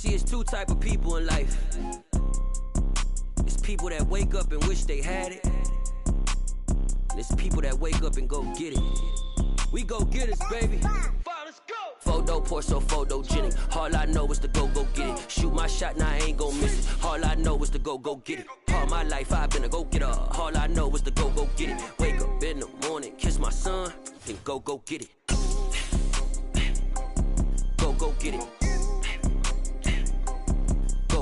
See, it's two type of people in life. It's people that wake up and wish they had it. And it's people that wake up and go get it. We go get it, baby. Let's go. Photo pour so photogenic. All I know is to go get it. Shoot my shot, now I ain't gon' miss it. All I know is to go get it. All my life I've been a go-getter. All I know is to go get it. Wake up in the morning, kiss my son, then go get it. Go get it.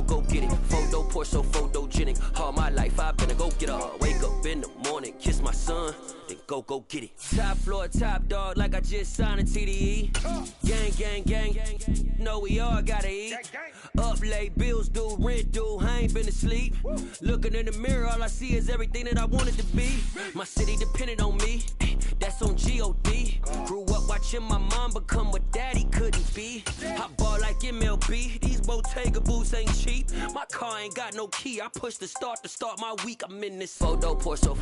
Go get it. Photo pour so photogenic. All my life I've been a go-getter. Wake up in the morning, kiss my son, then go get it. Top floor, top dog, like I just signed a TDE. Gang. Know we all gotta eat. Up late, bills due, rent due, I ain't been asleep. Looking in the mirror, all I see is everything that I wanted to be. My city depended on me, that's on G.O.D. Grew up watching my mom become what daddy couldn't be. I ball like MLB, these Bottega boots ain't cheap. My car ain't got no key, I push the start to start my week. I'm in this photo pour so.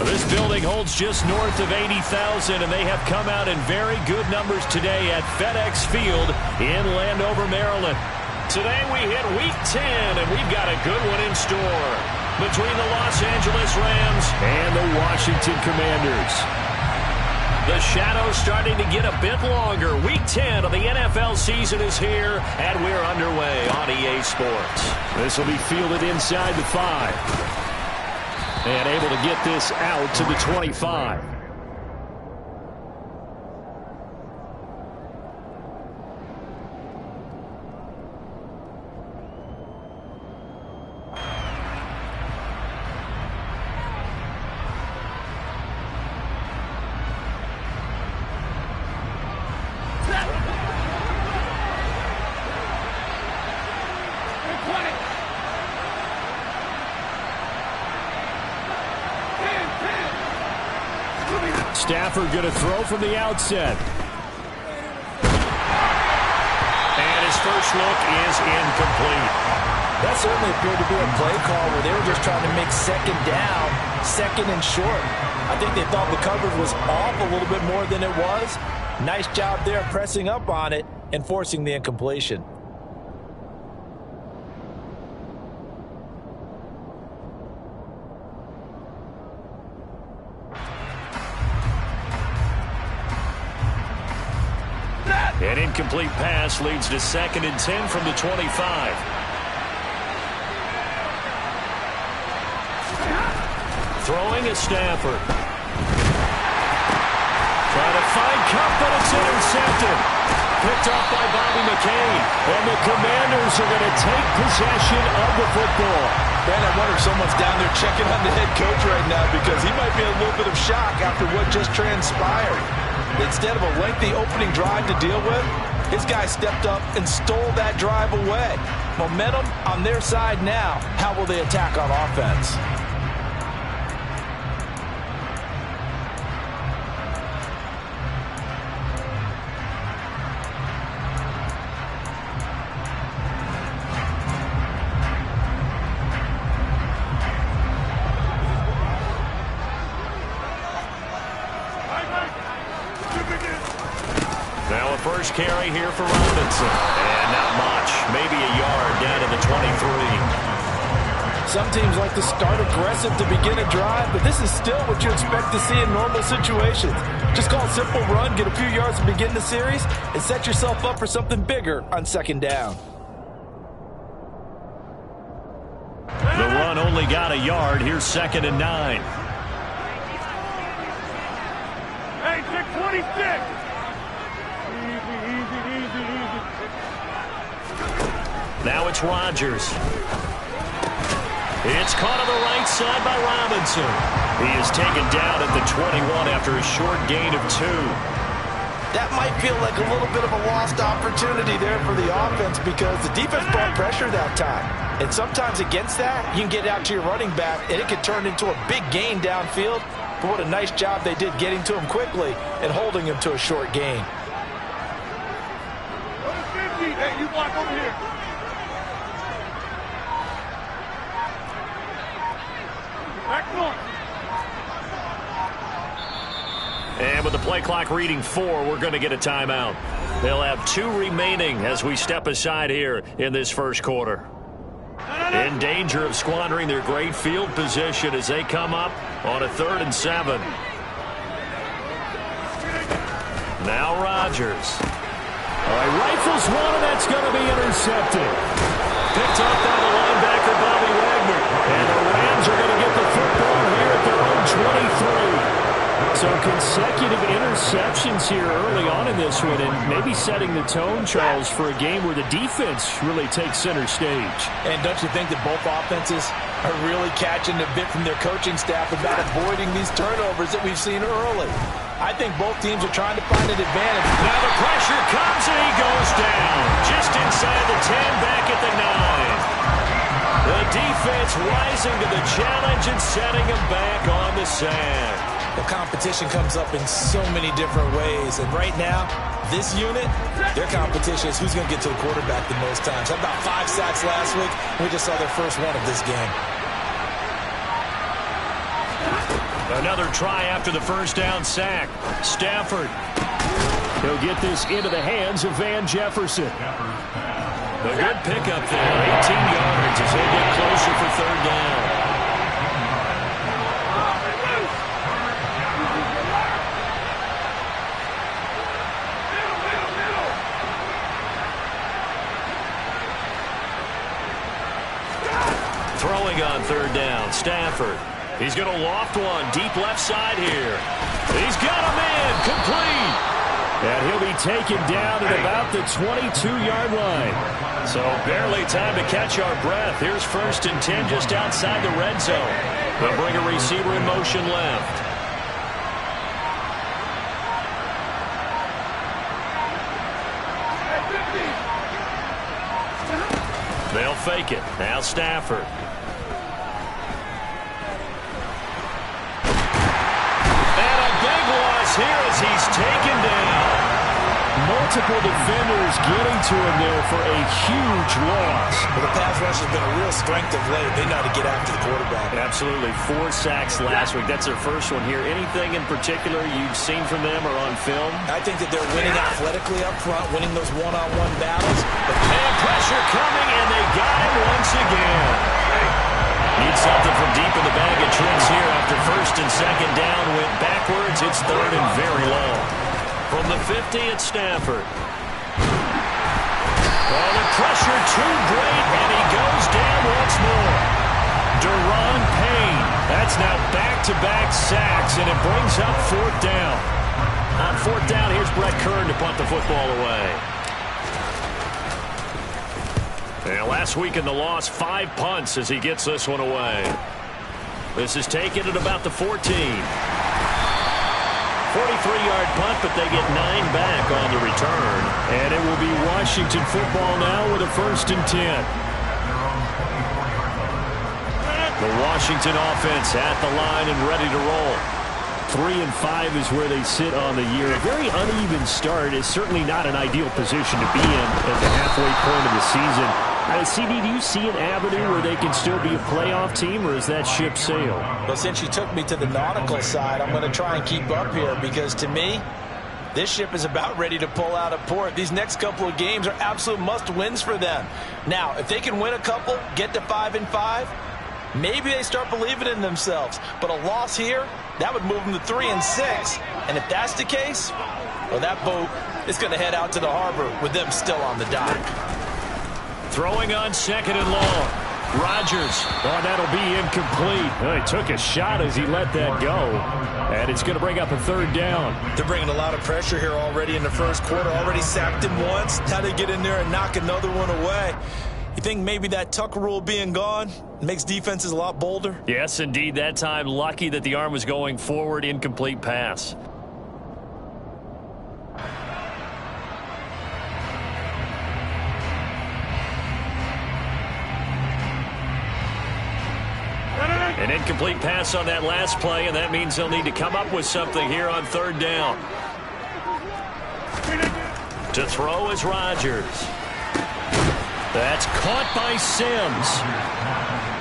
This building holds just north of 80,000, and they have come out in very good numbers today at FedEx Field in Landover, Maryland. Today we hit Week 10, and we've got a good one in store between the Los Angeles Rams and the Washington Commanders. The shadow's starting to get a bit longer. Week 10 of the NFL season is here, and we're underway on EA Sports. This will be fielded inside the 5. And able to get this out to the 25. Stafford going to throw from the outset. And his first look is incomplete. That certainly appeared to be a play call where they were just trying to make second down, second and short. I think they thought the coverage was off a little bit more than it was. Nice job there pressing up on it and forcing the incompletion. An incomplete pass leads to 2nd and 10 from the 25. Throwing is Stafford. Trying to find Cup, but it's intercepted. Picked off by Bobby McCain. And the Commanders are going to take possession of the football. Man, I wonder if someone's down there checking on the head coach right now because he might be in a little bit of shock after what just transpired. Instead of a lengthy opening drive to deal with, his guy stepped up and stole that drive away. Momentum on their side now. How will they attack on offense? Now a first carry here for Robinson. And not much. Maybe a yard down to the 23. Some teams like to start aggressive to begin a drive, but this is still what you expect to see in normal situations. Just call a simple run, get a few yards to begin the series, and set yourself up for something bigger on second down. The run only got a yard. Here's 2nd and 9. Hey, 626. Now it's Rodgers. It's caught on the right side by Robinson. He is taken down at the 21 after a short gain of 2. That might feel like a little bit of a lost opportunity there for the offense because the defense brought pressure that time. And sometimes against that, you can get out to your running back, and it could turn into a big gain downfield. But what a nice job they did getting to him quickly and holding him to a short gain. Hey, you block over here. And And with the play clock reading 4, we're going to get a timeout. They'll have 2 remaining as we step aside here in this first quarter. In danger of squandering their great field position as they come up on a 3rd and 7. Now Rodgers. All right, rifles one, and that's going to be intercepted. Picked up by the linebacker, Bobby Wagner. And the Rams are going to get the football here at their own 23. So consecutive interceptions here early on in this one, and maybe setting the tone, Charles, for a game where the defense really takes center stage. And don't you think that both offenses are really catching a bit from their coaching staff about avoiding these turnovers that we've seen early? I think both teams are trying to find an advantage. Now the pressure comes, and he goes down. Just inside the 10, back at the 9. The defense rising to the challenge and setting him back on the sack. The competition comes up in so many different ways. And right now, this unit, their competition is who's going to get to the quarterback the most times. How about 5 sacks last week? We just saw their first one of this game. Another try after the first down sack. Stafford. He'll get this into the hands of Van Jefferson. A good pickup there. 18 yards as they get closer for 3rd down. Throwing on 3rd down, Stafford. He's going to loft one deep left side here. He's got him in, complete. And he'll be taken down at about the 22-yard line. So barely time to catch our breath. Here's 1st and 10 just outside the red zone. They'll bring a receiver in motion left. They'll fake it. Now Stafford. Here as he's taken down. Multiple defenders getting to him there for a huge loss. Well, the pass rush has been a real strength of late. They know how to get after the quarterback. Absolutely. 4 sacks last week. That's their first one here. Anything in particular you've seen from them or on film? I think that they're winning athletically up front, winning those one-on-one battles. And pressure coming, and they got him once again. Need something from deep in the bag of tricks here after 1st and 2nd down. Went backwards. It's 3rd and very long. From the 50 at Stafford. Oh, the pressure too great, and he goes down once more. Deron Payne. That's now back-to-back sacks, and it brings up 4th down. On 4th down, here's Brett Kern to punt the football away. And last week in the loss, 5 punts as he gets this one away. This is taken at about the 14. 43-yard punt, but they get 9 back on the return. And it will be Washington football now with a 1st and 10. The Washington offense at the line and ready to roll. 3-5 is where they sit on the year. A very uneven start is certainly not an ideal position to be in at the halfway point of the season. CD, do you see an avenue where they can still be a playoff team, or is that ship sailed? Well, since you took me to the nautical side, I'm going to try and keep up here because, to me, this ship is about ready to pull out of port. These next couple of games are absolute must-wins for them. Now, if they can win a couple, get to 5-5, maybe they start believing in themselves. But a loss here, that would move them to 3-6. And if that's the case, well, that boat is going to head out to the harbor with them still on the dock. Throwing on 2nd and long. Rodgers. Oh, that'll be incomplete. Oh, he took a shot as he let that go. And it's going to bring up a 3rd down. They're bringing a lot of pressure here already in the first quarter. Already sacked him once. Now they get in there and knock another one away. You think maybe that tuck rule being gone makes defenses a lot bolder? Yes, indeed. That time, lucky that the arm was going forward. Incomplete pass. An incomplete pass on that last play, and that means they'll need to come up with something here on 3rd down. To throw is Rodgers. That's caught by Sims.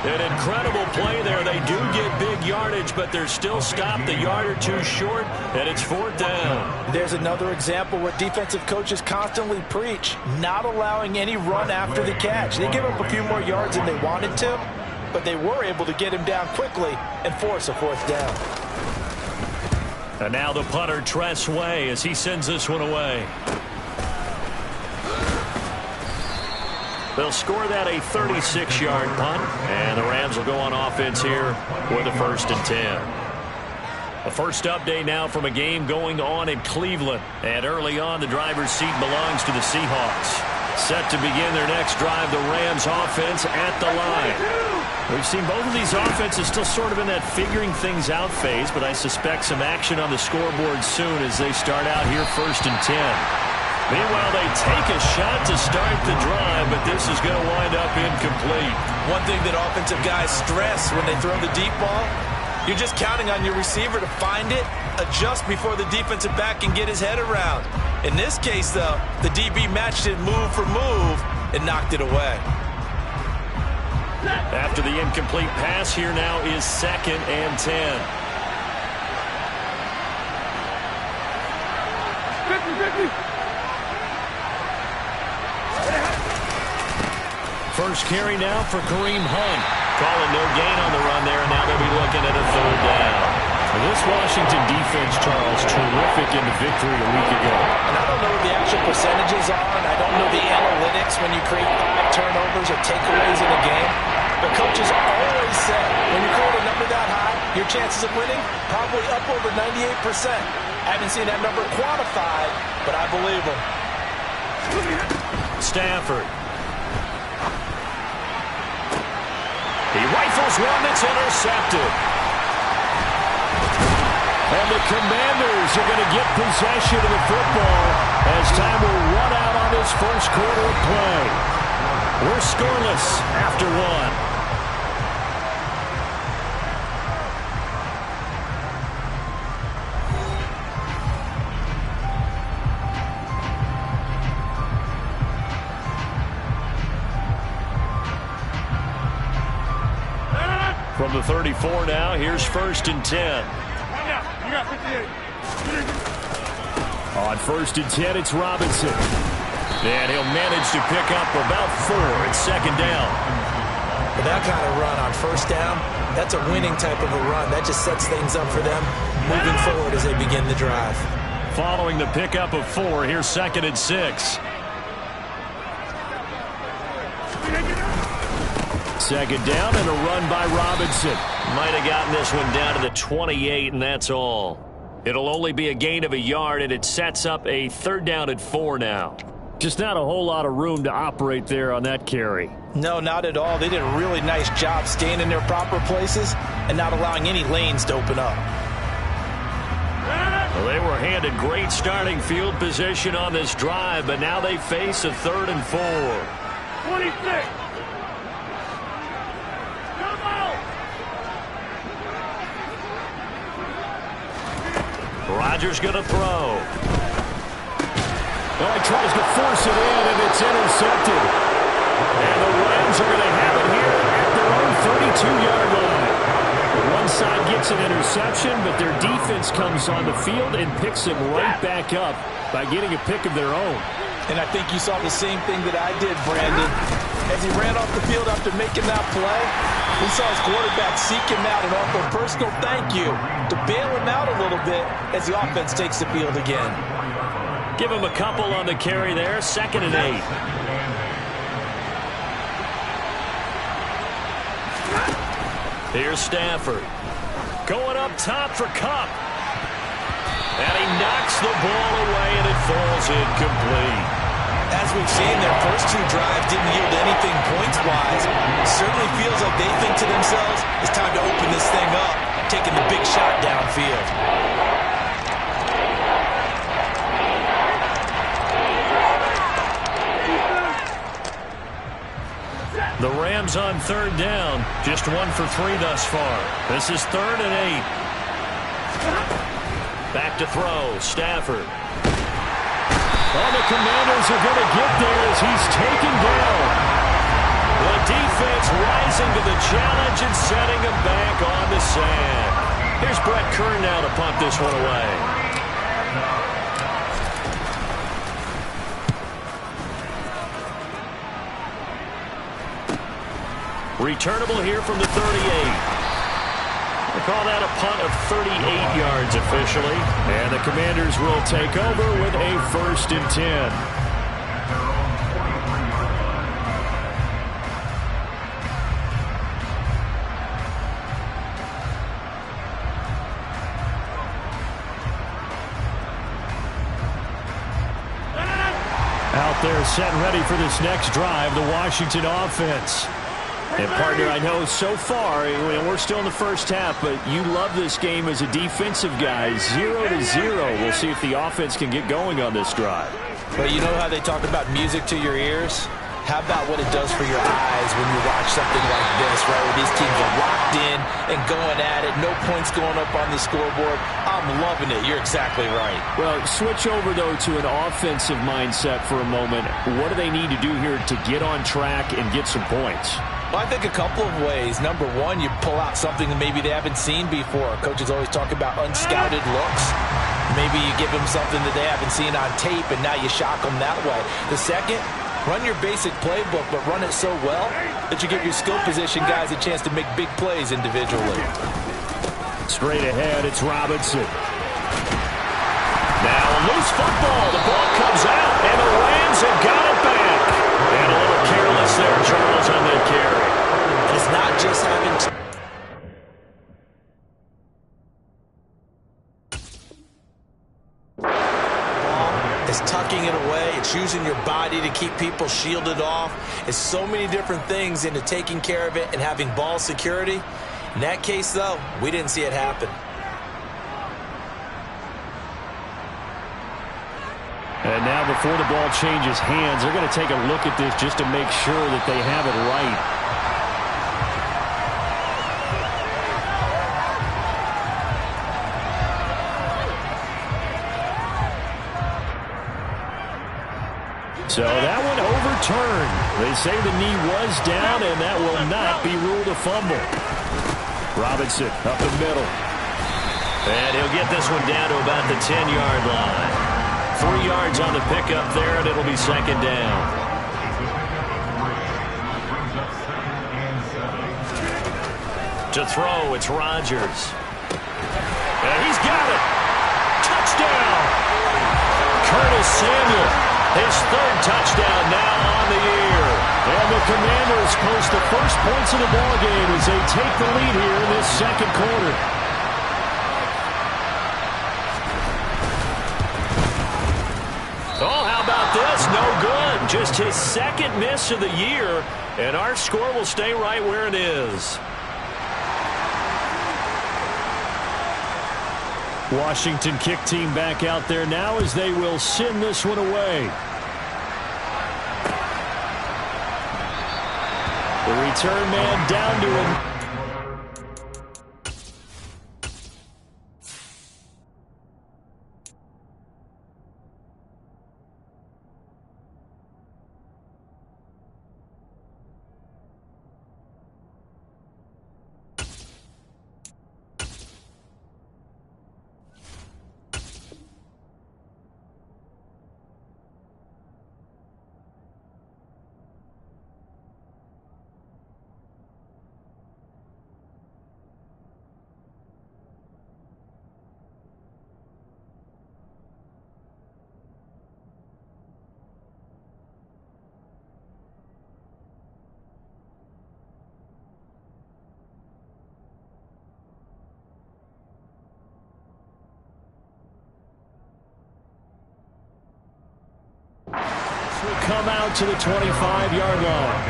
An incredible play there. They do get big yardage, but they're still stopped a yard or two short, and it's 4th down. There's another example where defensive coaches constantly preach, not allowing any run after the catch. They give up a few more yards than they wanted to, but they were able to get him down quickly and force a 4th down. And now the punter, Tress Way, as he sends this one away. They'll score that a 36-yard punt, and the Rams will go on offense here with a 1st and 10. The first update now from a game going on in Cleveland. And early on, the driver's seat belongs to the Seahawks. Set to begin their next drive, the Rams offense at the line. We've seen both of these offenses still sort of in that figuring things out phase, but I suspect some action on the scoreboard soon as they start out here 1st and 10. Meanwhile, they take a shot to start the drive, but this is going to wind up incomplete. One thing that offensive guys stress when they throw the deep ball, you're just counting on your receiver to find it, adjust before the defensive back can get his head around. In this case, though, the DB matched it move for move and knocked it away. After the incomplete pass, here now is 2nd and 10. 50-50. First carry now for Kareem Hunt. Calling no gain on the run there, and now they'll be looking at a 3rd down. This Washington defense, Charles, terrific in the victory a week ago. And I don't know what the actual percentages are, and I don't know the analytics when you create 5 turnovers or takeaways in a game. But coaches always say, when you create a number that high, your chances of winning probably up over 98%. I haven't seen that number quantified, but I believe them. Stafford. He rifles one that's intercepted. And the Commanders are going to get possession of the football as time will run out on this first quarter of play. We're scoreless after 1. From the 34 now, here's 1st and 10. You got 58. On 1st and 10, it's Robinson. And he'll manage to pick up about 4. It's 2nd down. With that kind of run on 1st down, that's a winning type of a run. That just sets things up for them moving forward as they begin the drive. Following the pickup of 4, here's 2nd and 6. 2nd down and a run by Robinson. Might have gotten this one down to the 28, and that's all. It'll only be a gain of a yard, and it sets up a 3rd down at 4 now. Just not a whole lot of room to operate there on that carry. No, not at all. They did a really nice job staying in their proper places and not allowing any lanes to open up. Well, they were handed great starting field position on this drive, but now they face a 3rd and 4. 26. Rodgers going to throw. Well, he tries to force it in, and it's intercepted. And the Rams are going to have it here at their own 32-yard line. One side gets an interception, but their defense comes on the field and picks him right back up by getting a pick of their own. And I think you saw the same thing that I did, Brandon. As he ran off the field after making that play, we saw his quarterback seek him out and offer a personal thank you to bail him out a little bit as the offense takes the field again. Give him a couple on the carry there, 2nd and 8. Here's Stafford. Going up top for Kupp. And he knocks the ball away, and it falls incomplete. As we've seen, their first 2 drives didn't yield anything points-wise. Certainly feels like they think to themselves, it's time to open this thing up, taking the big shot downfield. The Rams on 3rd down, just 1 for 3 thus far. This is 3rd and 8. Back to throw, Stafford. Oh, the Commanders are going to get there as he's taken down. The defense rising to the challenge and setting them back on the sand. Here's Brett Kern now to punt this one away. Returnable here from the 38. They call that a punt of 38 yards officially. And the Commanders will take over with a 1st and 10. Out there set and ready for this next drive, the Washington offense. And, partner, I know so far, we're still in the first half, but you love this game as a defensive guy. 0-0. We'll see if the offense can get going on this drive. But you know how they talk about music to your ears? How about what it does for your eyes when you watch something like this, right, where these teams are locked in and going at it, no points going up on the scoreboard? I'm loving it. You're exactly right. Well, switch over, though, to an offensive mindset for a moment. What do they need to do here to get on track and get some points? Well, I think a couple of ways. Number one, you pull out something that maybe they haven't seen before. Coaches always talk about unscouted looks. Maybe you give them something that they haven't seen on tape, and now you shock them that way. The second, run your basic playbook, but run it so well that you give your skill position guys a chance to make big plays individually. Straight ahead, it's Robinson. Now a loose football. The ball comes out, and the Rams have got it back. And a little careless there, Charles, on that carry. It's not just having... It's tucking it away. It's using your body to keep people shielded off. It's so many different things into taking care of it and having ball security. In that case, though, we didn't see it happen. And now before the ball changes hands, they're going to take a look at this just to make sure that they have it right. So that one overturned. They say the knee was down, and that will not be ruled a fumble. Robinson up the middle. And he'll get this one down to about the 10-yard line. 3 yards on the pickup there, and it'll be 2nd down. To throw, it's Rodgers. And he's got it. Touchdown. Curtis Samuel, his 3rd touchdown now on the year. And the Commanders post the first points of the ballgame as they take the lead here in this 2nd quarter. Oh, how about this? No good. Just his 2nd miss of the year, and our score will stay right where it is. Washington kick team back out there now as they will send this one away. The return man down to him. Will come out to the 25-yard line.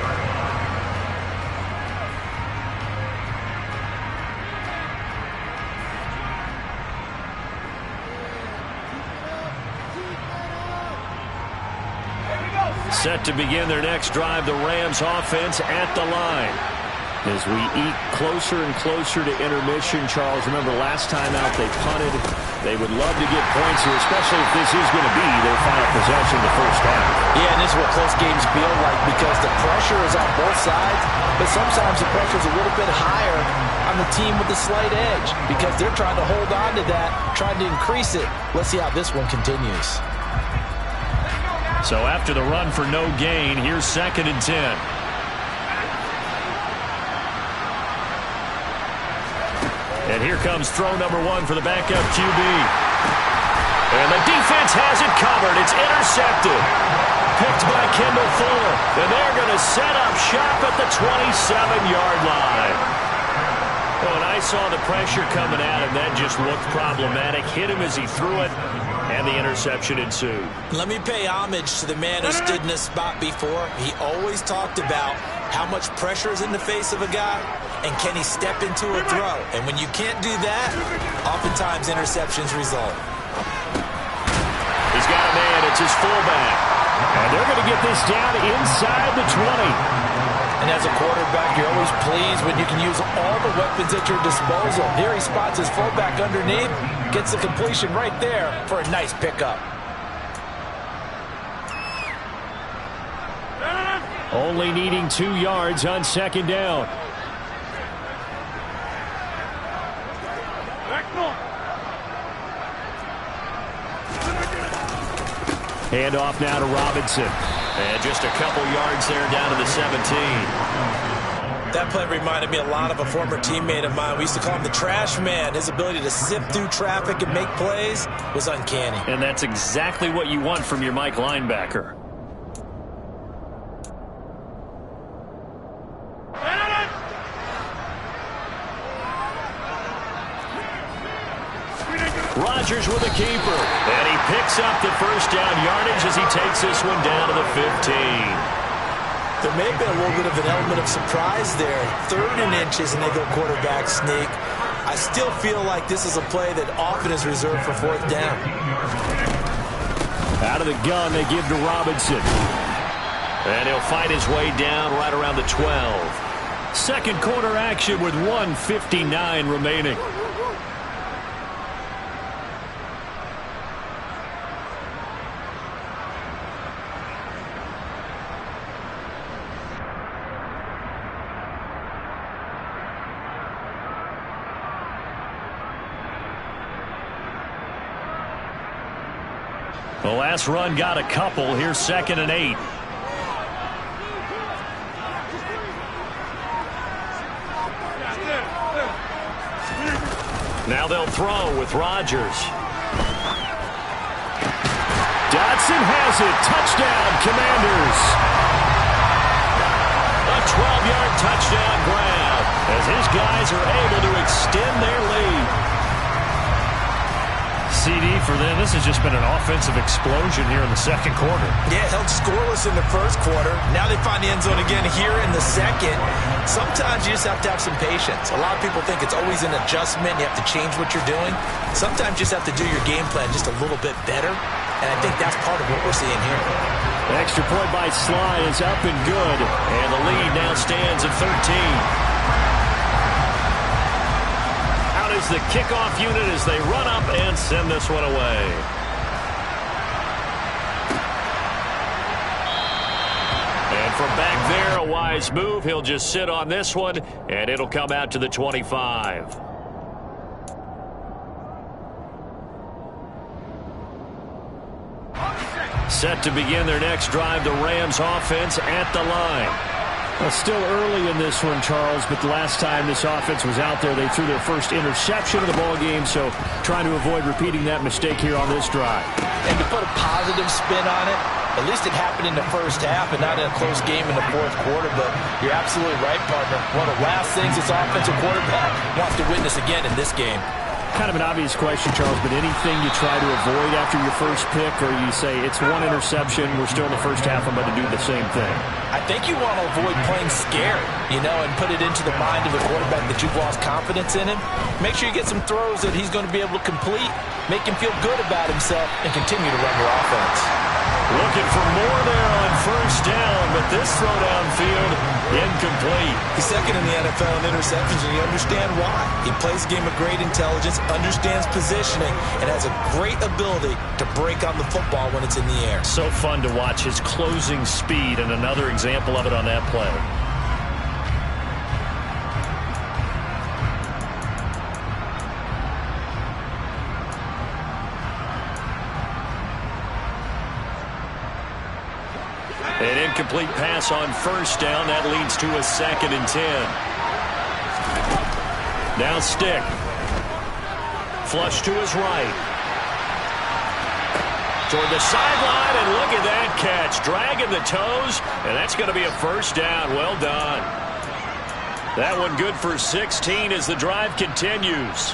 Set to begin their next drive, the Rams offense at the line. As we eat closer and closer to intermission, Charles, remember last time out they punted. They would love to get points here, especially if this is going to be their final possession of the first half. Yeah, and this is what close games feel like because the pressure is on both sides, but sometimes the pressure is a little bit higher on the team with the slight edge because they're trying to hold on to that, trying to increase it. Let's see how this one continues. So after the run for no gain, here's 2nd and 10. And here comes throw number 1 for the backup QB. And the defense has it covered. It's intercepted. Picked by Kendall Fuller. And they're going to set up shop at the 27-yard line. Oh, and I saw the pressure coming at him. That just looked problematic. Hit him as he threw it, and the interception ensued. Let me pay homage to the man who stood in this spot before. He always talked about how much pressure is in the face of a guy, and can he step into a throw? And when you can't do that, oftentimes interceptions result. He's got a man. It's his fullback. And they're going to get this down inside the 20. And as a quarterback, you're always pleased when you can use all the weapons at your disposal. Here he spots his fullback underneath, gets the completion right there for a nice pickup. Only needing 2 yards on 2nd down. Hand off now to Robinson. And just a couple yards there down to the 17. That play reminded me a lot of a former teammate of mine. We used to call him the trash man. His ability to sift through traffic and make plays was uncanny. And that's exactly what you want from your Mike linebacker. Rodgers with a keeper, and he picks up the first down yardage as he takes this one down to the 15. There may have been a little bit of an element of surprise there. 3rd and inches, and they go quarterback sneak. I still feel like this is a play that often is reserved for 4th down. Out of the gun, they give to Robinson. And he'll fight his way down right around the 12. 2nd quarter action with 1:59 remaining. The last run got a couple. Here's 2nd and 8. Now they'll throw with Rodgers. Dotson has it. Touchdown, Commanders. A 12-yard touchdown grab as his guys are able to extend their lead. CD for them. This has just been an offensive explosion here in the 2nd quarter. Yeah, held scoreless in the 1st quarter. Now they find the end zone again here in the 2nd. Sometimes you just have to have some patience. A lot of people think it's always an adjustment. You have to change what you're doing. Sometimes you just have to do your game plan just a little bit better. And I think that's part of what we're seeing here. The extra point by Sly is up and good. And the lead now stands at 13. Is the kickoff unit as they run up and send this one away. And from back there, a wise move. He'll just sit on this one, and it'll come out to the 25. Set to begin their next drive, the Rams offense at the line. Well, still early in this one, Charles, but the last time this offense was out there, they threw their first interception of the ball game, so trying to avoid repeating that mistake here on this drive. And to put a positive spin on it, at least it happened in the 1st half and not in a close game in the 4th quarter, but you're absolutely right, partner. One of the last things this offensive quarterback wants to witness again in this game. Kind of an obvious question, Charles, but anything you try to avoid after your first pick, or you say it's one interception, we're still in the 1st half, I'm about to do the same thing? I think you want to avoid playing scared, and put it into the mind of the quarterback that you've lost confidence in him. Make sure you get some throws that he's going to be able to complete, make him feel good about himself, and continue to run your offense. Looking for more there on first down, but this throw downfield incomplete. He's second in the NFL in interceptions, and you understand why. He plays a game of great intelligence, understands positioning, and has a great ability to break on the football when it's in the air. So fun to watch his closing speed, and another example of it on that play. An incomplete pass on first down. That leads to a 2nd and 10. Now Stick. Flush to his right. Toward the sideline, and look at that catch. Dragging the toes, and that's going to be a first down. Well done. That one good for 16 as the drive continues.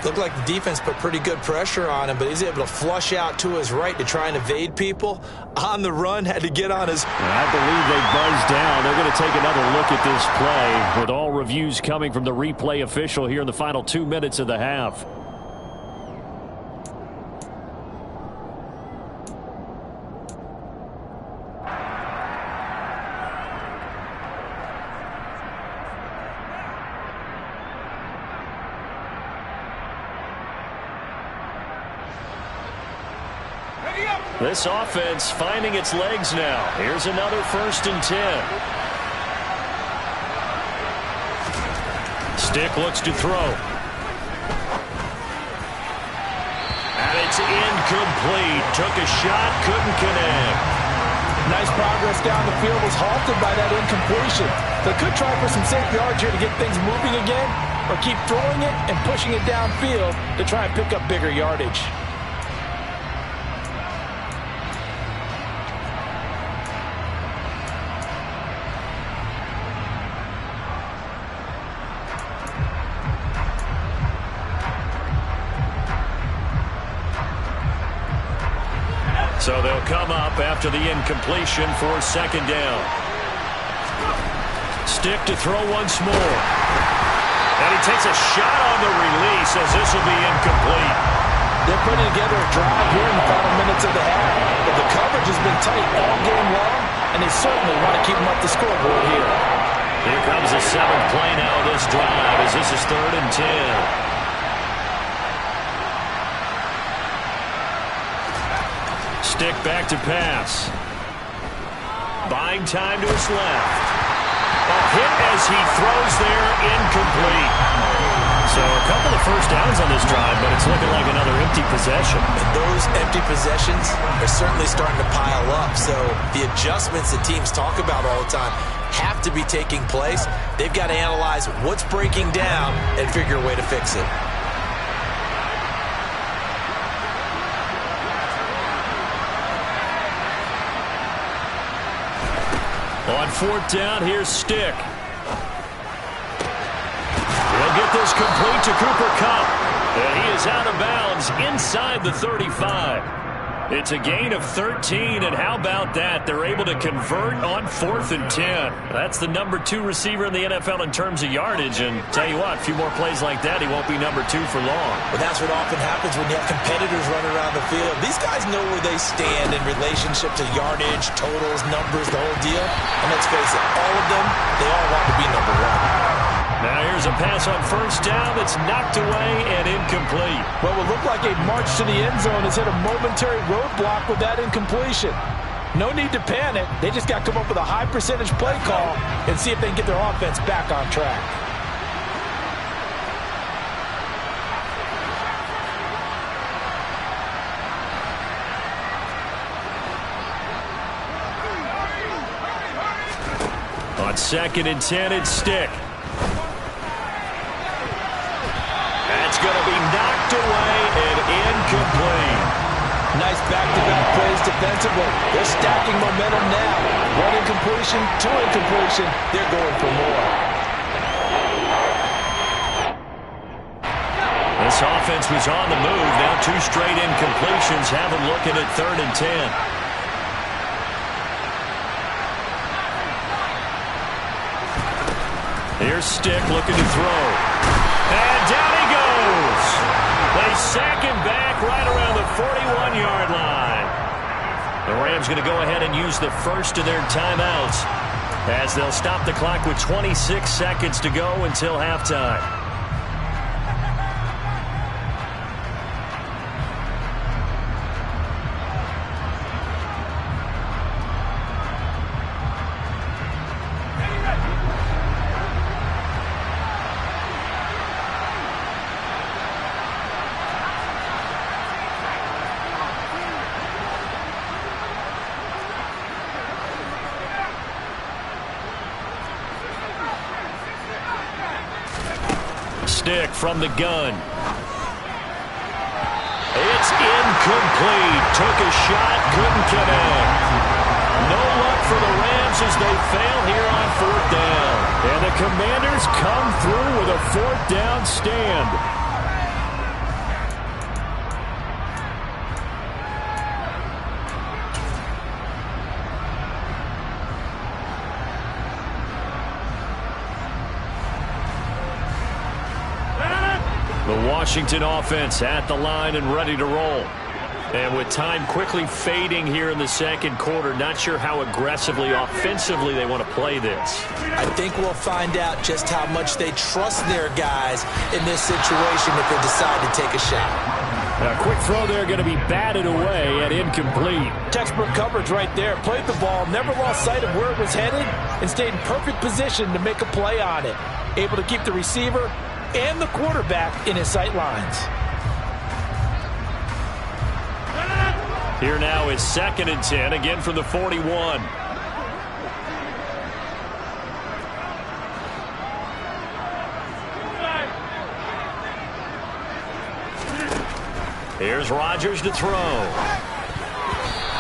Looked like the defense put pretty good pressure on him, but he's able to flush out to his right to try and evade people. On the run, had to get on his... I believe they buzzed down. They're going to take another look at this play, with all reviews coming from the replay official here in the final 2 minutes of the half. This offense finding its legs now. Here's another 1st and 10. Stick looks to throw. And it's incomplete. Took a shot, couldn't connect. Nice progress down the field, was halted by that incompletion. They could try for some safe yards here to get things moving again, or keep throwing it and pushing it downfield to try and pick up bigger yardage. So they'll come up after the incompletion for 2nd down. Stick to throw once more. And he takes a shot on the release as this will be incomplete. They're putting together a drive here in the final minutes of the half. But the coverage has been tight all game long, and they certainly want to keep them up the scoreboard here. Here comes the 7th play now of this drive as this is 3rd and 10. Stick back to pass. Buying time to his left. A hit as he throws there, incomplete. So a couple of first downs on this drive, but it's looking like another empty possession. And those empty possessions are certainly starting to pile up. So the adjustments that teams talk about all the time have to be taking place. They've got to analyze what's breaking down and figure a way to fix it. On 4th down, here's Stick. He'll get this complete to Cooper Kupp. And he is out of bounds inside the 35. It's a gain of 13, and how about that? They're able to convert on 4th and 10. That's the number 2 receiver in the NFL in terms of yardage, and tell you what, a few more plays like that, he won't be number 2 for long. Well, that's what often happens when you have competitors running around the field. These guys know where they stand in relationship to yardage, totals, numbers, the whole deal. And let's face it, all of them, they all want to be number 1. Now here's a pass on first down that's knocked away and incomplete. What will look like a march to the end zone has hit a momentary roadblock with that incompletion. No need to panic. They just got to come up with a high percentage play call and see if they can get their offense back on track. On 2nd and 10, it's Stick. That's going to be knocked away and incomplete. Nice back-to-back plays defensively. They're stacking momentum now. 1 incompletion, 2 incompletion. They're going for more. This offense was on the move. Now 2 straight incompletions have them looking at 3rd and 10. Here's Stick looking to throw. And down he goes. They sack him back right around the 41-yard line. The Rams going to go ahead and use the first of their timeouts as they'll stop the clock with 26 seconds to go until halftime. Stick from the gun. It's incomplete. Took a shot, couldn't connect. No luck for the Rams as they fail here on 4th down. And the Commanders come through with a 4th down stand. The Washington offense at the line and ready to roll. And with time quickly fading here in the second quarter, not sure how aggressively, offensively they want to play this. I think we'll find out just how much they trust their guys in this situation if they decide to take a shot. A quick throw there going to be batted away and incomplete. Textbook coverage right there. Played the ball, never lost sight of where it was headed, and stayed in perfect position to make a play on it. Able to keep the receiver and the quarterback in his sight lines. Here now is 2nd and 10, again from the 41. Here's Rodgers to throw.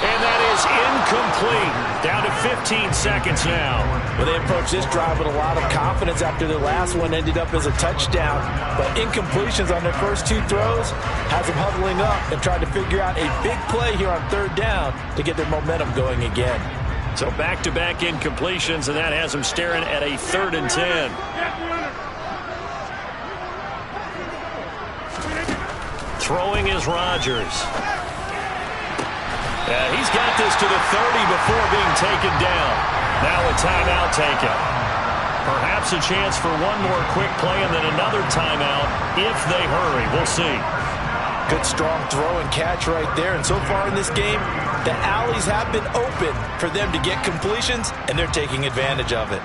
And that is incomplete. Down to 15 seconds now. Well, they approached this drive with a lot of confidence after their last one ended up as a touchdown. But incompletions on their first 2 throws has them huddling up and trying to figure out a big play here on 3rd down to get their momentum going again. So back-to-back incompletions, and that has them staring at a 3rd and 10. Throwing is Rodgers. He's got this to the 30 before being taken down. Now a timeout taken. Perhaps a chance for one more quick play and then another timeout if they hurry. We'll see. Good strong throw and catch right there. And so far in this game, the alleys have been open for them to get completions, and they're taking advantage of it.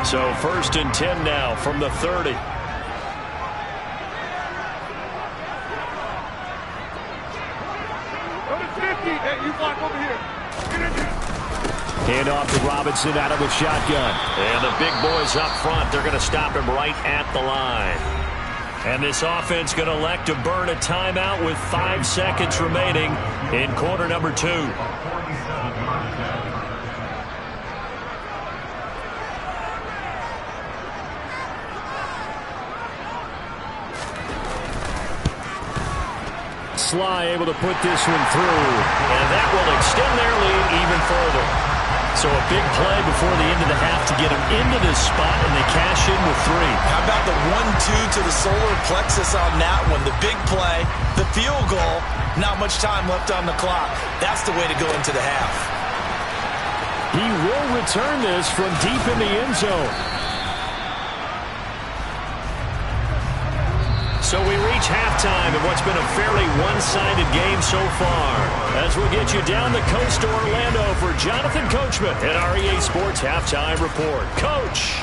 So 1st and 10 now from the 30. Hand off to Robinson out of the shotgun. And the big boys up front, they're going to stop him right at the line. And this offense going to elect to burn a timeout with 5 seconds remaining in quarter number 2. Sly able to put this one through. And that will extend their lead even further. So a big play before the end of the half to get them into this spot, and they cash in with 3. How about the 1-2 to the solar plexus on that one? The big play, the field goal, not much time left on the clock. That's the way to go into the half. He will return this from deep in the end zone. So we reach halftime in what's been a fairly one-sided game so far. As we'll get you down the coast to Orlando for Jonathan Coachman at our EA Sports Halftime Report. Coach.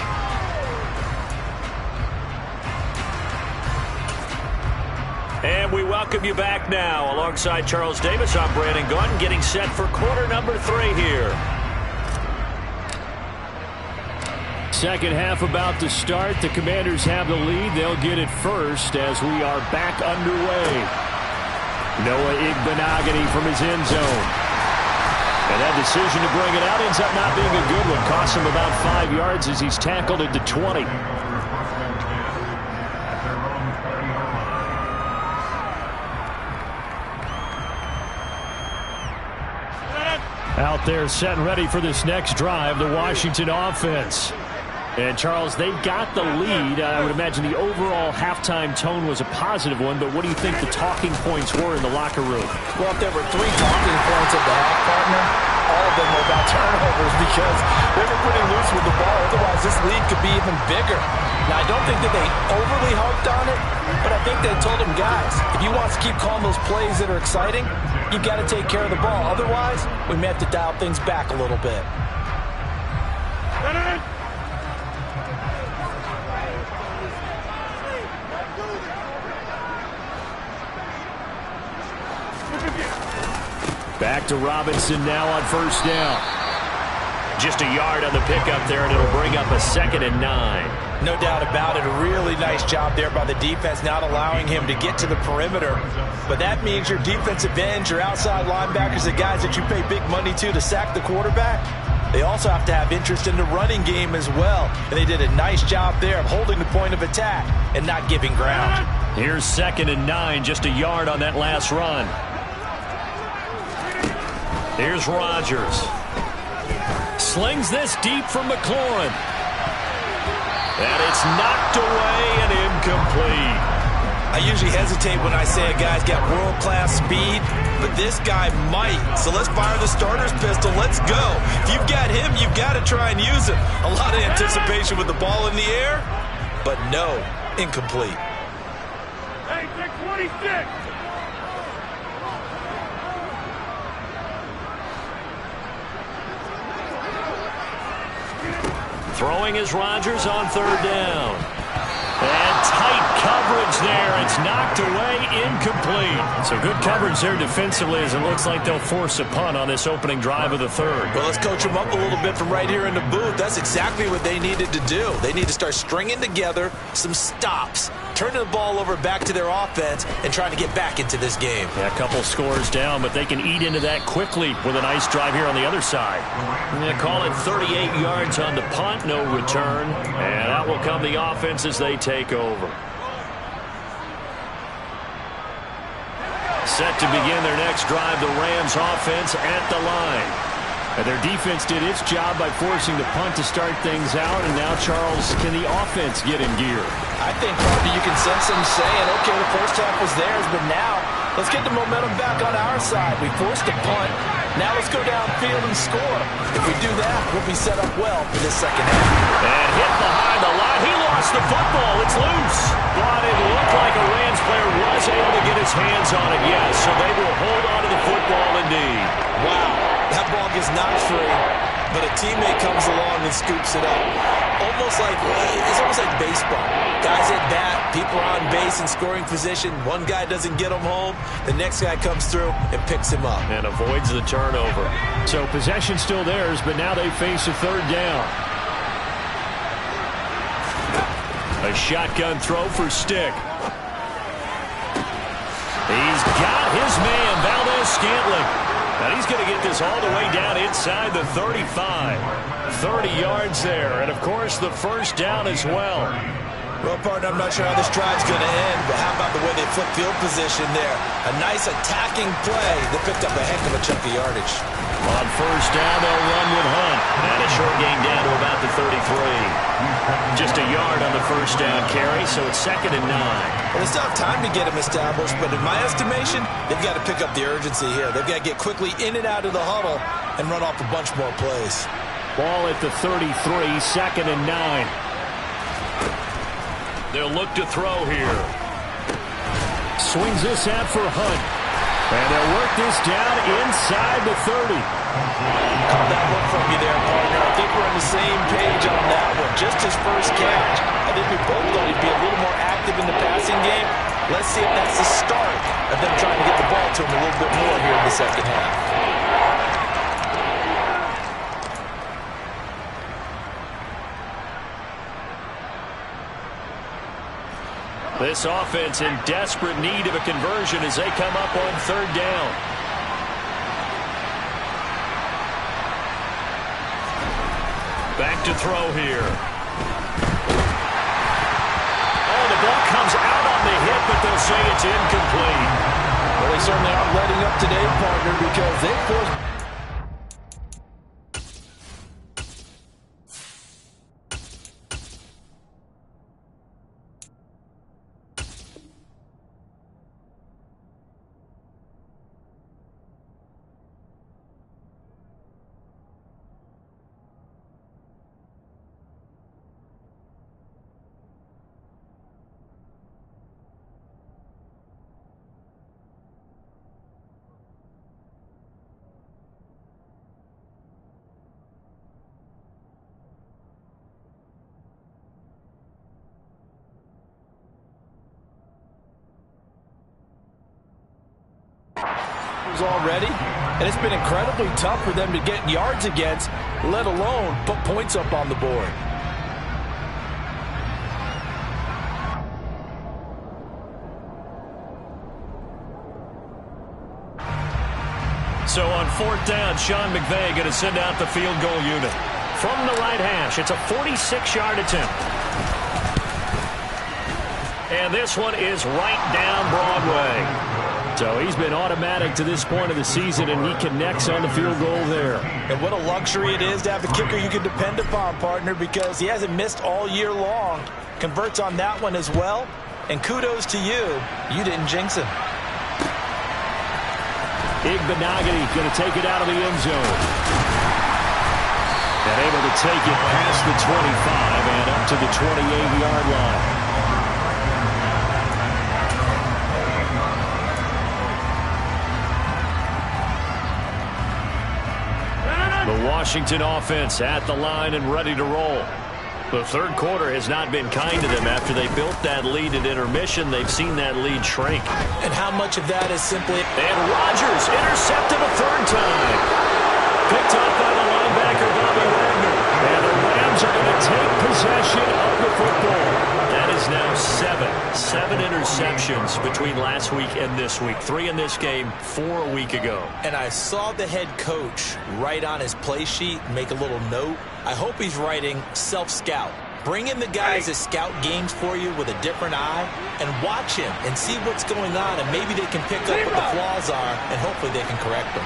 And we welcome you back now. Alongside Charles Davis, I'm Brandon Gaudin, getting set for quarter number 3 here. Second half about to start. The Commanders have the lead. They'll get it first as we are back underway. Noah Igbenogany from his end zone. And that decision to bring it out ends up not being a good one. Costs him about 5 yards as he's tackled at the 20. Out there set and ready for this next drive, the Washington offense. And, Charles, they've got the lead. I would imagine the overall halftime tone was a positive one, but what do you think the talking points were in the locker room? Well, if there were 3 talking points at the half, partner, all of them were about turnovers because they were pretty loose with the ball. Otherwise, this lead could be even bigger. Now, I don't think that they overly harped on it, but I think they told them, guys, if you want to keep calling those plays that are exciting, you've got to take care of the ball. Otherwise, we may have to dial things back a little bit. Back to Robinson now on first down. Just a yard on the pickup there, and it'll bring up a 2nd and 9. No doubt about it. A really nice job there by the defense, not allowing him to get to the perimeter. But that means your defensive ends, your outside linebackers, the guys that you pay big money to sack the quarterback, they also have to have interest in the running game as well. And they did a nice job there of holding the point of attack and not giving ground. Here's 2nd and 9, just a yard on that last run. Here's Rodgers. Slings this deep from McLaurin. And it's knocked away and incomplete. I usually hesitate when I say a guy's got world-class speed, but this guy might. So let's fire the starter's pistol. Let's go. If you've got him, you've got to try and use him. A lot of anticipation with the ball in the air, but no, incomplete. Hey, 626. Throwing is Rodgers on 3rd down. And tight coverage there. It's knocked away, incomplete. So good coverage there defensively as it looks like they'll force a punt on this opening drive of the 3rd. Well, let's coach them up a little bit from right here in the booth. That's exactly what they needed to do. They need to start stringing together some stops, turning the ball over back to their offense, and trying to get back into this game. Yeah, a couple scores down, but they can eat into that quickly with a nice drive here on the other side. They call it 38 yards on the punt, no return. And out will come the offense as they take over. Set to begin their next drive, the Rams offense at the line. And their defense did its job by forcing the punt to start things out. And now, Charles, can the offense get in gear? I think probably you can sense them saying, okay, the first half was theirs, but now let's get the momentum back on our side. We forced a punt. Now let's go downfield and score. If we do that, we'll be set up well for this second half. And hit behind the line. He lost the football. It's loose. But it looked like a Rams player was able to get his hands on it, yes. So they will hold on to the football indeed. Wow. That ball gets knocked free, but a teammate comes along and scoops it up. It's almost like baseball. Guys at bat, people are on base in scoring position. One guy doesn't get him home. The next guy comes through and picks him up. And avoids the turnover. So possession still theirs, but now they face a 3rd down. A shotgun throw for Stick. He's got his man, Valdez-Scantling. Now he's going to get this all the way down inside the 35. 30 yards there. And, of course, the first down as well. Well, partner, I'm not sure how this drive's going to end, but how about the way they flip field position there? A nice attacking play that picked up a heck of a chunk of yardage. On first down, they'll run with Hunt. And a short gain down to about the 33. Just a yard on the first down carry, so it's 2nd and 9. Well, they still have time to get him established, but in my estimation, they've got to pick up the urgency here. They've got to get quickly in and out of the huddle and run off a bunch more plays. Ball at the 33, 2nd and 9. They'll look to throw here. Swings this out for Hunt. And they'll work this down inside the 30. Call that one from you there, partner. I think we're on the same page on that one. Just his first catch. I think we both thought he'd be a little more active in the passing game. Let's see if that's the start of them trying to get the ball to him a little bit more here in the second half. This offense in desperate need of a conversion as they come up on 3rd down. Back to throw here. Oh, the ball comes out on the hit, but they'll say it's incomplete. Well, they certainly aren't letting up today, partner, because they forced... turnovers already, and it's been incredibly tough for them to get yards against, let alone put points up on the board. So on 4th down, Sean McVay going to send out the field goal unit. From the right hash, it's a 46-yard attempt. And this one is right down Broadway. So he's been automatic to this point of the season, and he connects on the field goal there. And what a luxury it is to have a kicker you can depend upon, partner, because he hasn't missed all year long. Converts on that one as well. And kudos to you. You didn't jinx him. Igbenogany going to take it out of the end zone. And able to take it past the 25 and up to the 28-yard line. The Washington offense at the line and ready to roll. The third quarter has not been kind to them. After they built that lead at intermission, they've seen that lead shrink. And how much of that is simply... And Rodgers intercepted a third time. Picked off by the linebacker, Bobby Wagner. And the Rams are going to take possession of the football. That is now seven interceptions between last week and this week. 3 in this game, 4 a week ago. And I saw the head coach write on his play sheet, make a little note. I hope he's writing self-scout. Bring in the guys that scout games for you with a different eye and watch him and see what's going on, and maybe they can pick up what the flaws are, and hopefully they can correct them.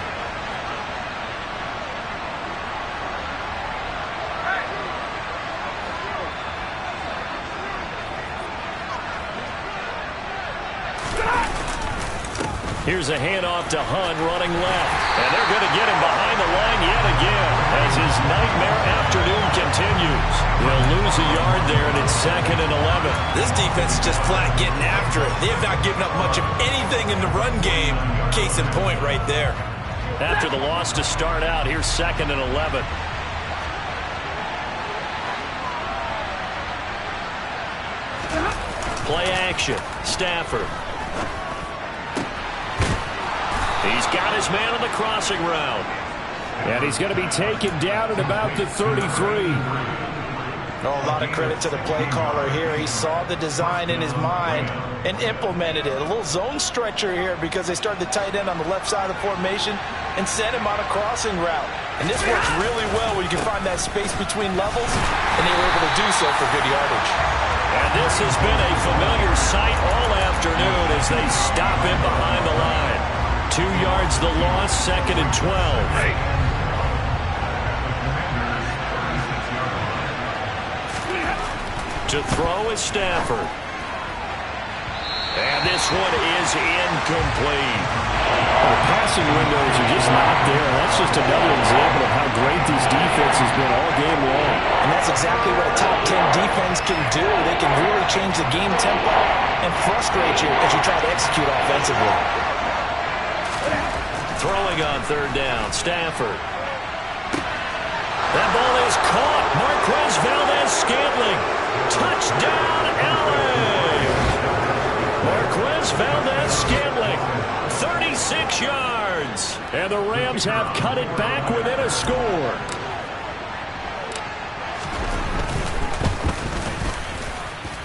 Here's a handoff to Hunt running left. And they're going to get him behind the line yet again as his nightmare afternoon continues. They'll lose a yard there, and it's 2nd and 11. This defense is just flat getting after it. They have not given up much of anything in the run game. Case in point right there. After the loss to start out, here's 2nd and 11. Play action. Stafford. He's got his man on the crossing route. And he's going to be taken down at about the 33. Oh, a lot of credit to the play caller here. He saw the design in his mind and implemented it. A little zone stretcher here because they started the tight end on the left side of the formation and sent him on a crossing route. And this works really well where you can find that space between levels, and they were able to do so for good yardage. And this has been a familiar sight all afternoon as they stop him behind the line. 2 yards the loss, 2nd and 12. To throw is Stafford. And this one is incomplete. The passing windows are just not there. That's just another example of how great this defense has been all game long. And that's exactly what a top 10 defense can do. They can really change the game tempo and frustrate you as you try to execute offensively. Throwing on 3rd down, Stafford. That ball is caught. Marquez Valdez-Scantling. Touchdown, LA! Marquez Valdez-Scantling, 36 yards. And the Rams have cut it back within a score.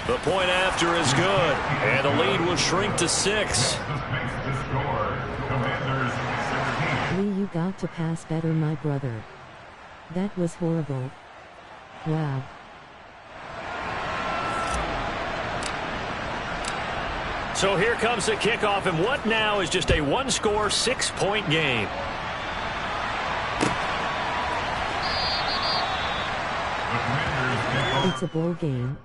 The point after is good, and the lead will shrink to 6. Lee, you got to pass better, my brother. That was horrible. Wow. So here comes the kickoff, and what now is just a one-score, 6-point game. It's a bowl game.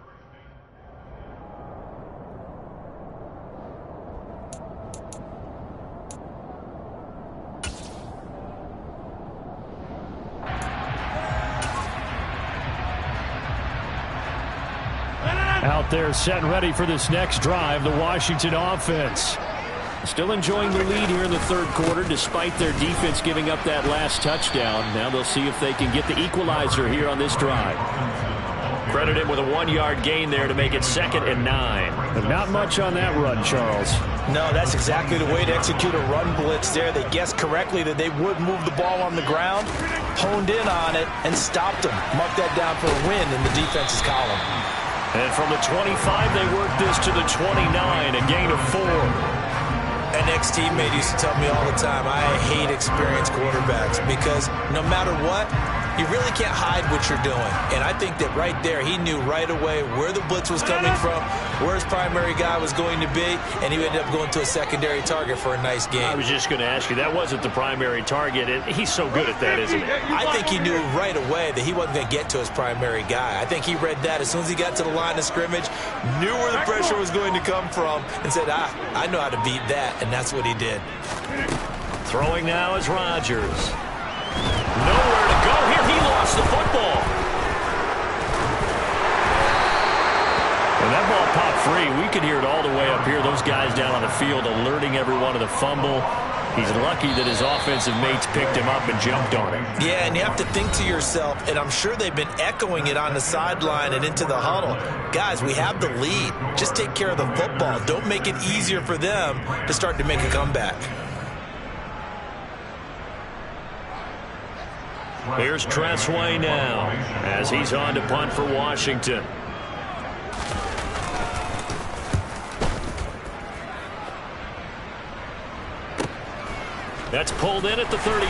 Out there set and ready for this next drive, the Washington offense. Still enjoying the lead here in the third quarter despite their defense giving up that last touchdown. Now they'll see if they can get the equalizer here on this drive. Credit him with a 1-yard gain there to make it 2nd and 9. But not much on that run, Charles. No, that's exactly the way to execute a run blitz there. They guessed correctly that they would move the ball on the ground, honed in on it, and stopped them. Mark that down for a win in the defense's column. And from the 25, they worked this to the 29, a gain of 4. An ex-teammate used to tell me all the time, I hate experienced quarterbacks because no matter what, you really can't hide what you're doing. And I think that right there, he knew right away where the blitz was coming from, where his primary guy was going to be, and he ended up going to a secondary target for a nice game. I was just going to ask you, that wasn't the primary target. He's so good at that, isn't he? I think he knew right away that he wasn't going to get to his primary guy. I think he read that as soon as he got to the line of scrimmage, knew where the pressure was going to come from, and said, I know how to beat that, and that's what he did. Throwing now is Rodgers. Nowhere to go here. He lost the football. And that ball popped free. We could hear it all the way up here. Those guys down on the field alerting everyone of the fumble. He's lucky that his offensive mates picked him up and jumped on him. Yeah, and you have to think to yourself, and I'm sure they've been echoing it on the sideline and into the huddle. Guys, we have the lead. Just take care of the football. Don't make it easier for them to start to make a comeback. Here's Tressway now as he's on to punt for Washington. That's pulled in at the 32.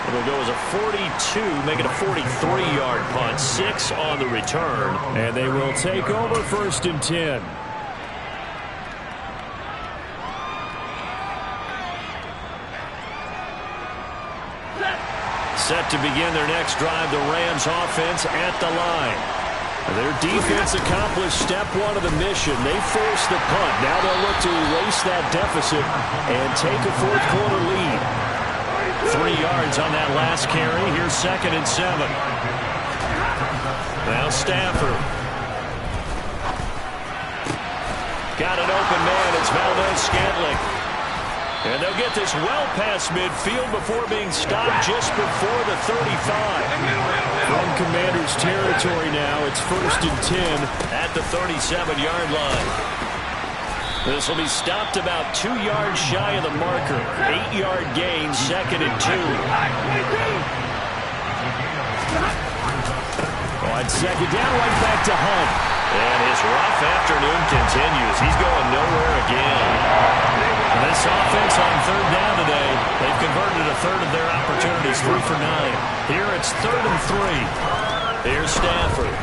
It'll go as a 42, make it a 43-yard punt. 6 on the return. And they will take over 1st and 10. Set to begin their next drive, the Rams offense at the line. Their defense accomplished step 1 of the mission. They forced the punt. Now they'll look to erase that deficit and take a 4th quarter lead. 3 yards on that last carry. Here's 2nd and 7. Now Stafford. Got an open man. It's Valdez-Scantling. And they'll get this well past midfield before being stopped just before the 35. From Commander's territory now, it's 1st and 10 at the 37-yard line. This will be stopped about 2 yards shy of the marker. 8-yard gain, 2nd and 2. On 2nd down, right back to Hunt. And his rough afternoon continues. He's going nowhere again. This offense on 3rd down today, they've converted a 1/3 of their opportunities, 3 for 9. Here it's 3rd and 3. Here's Stafford.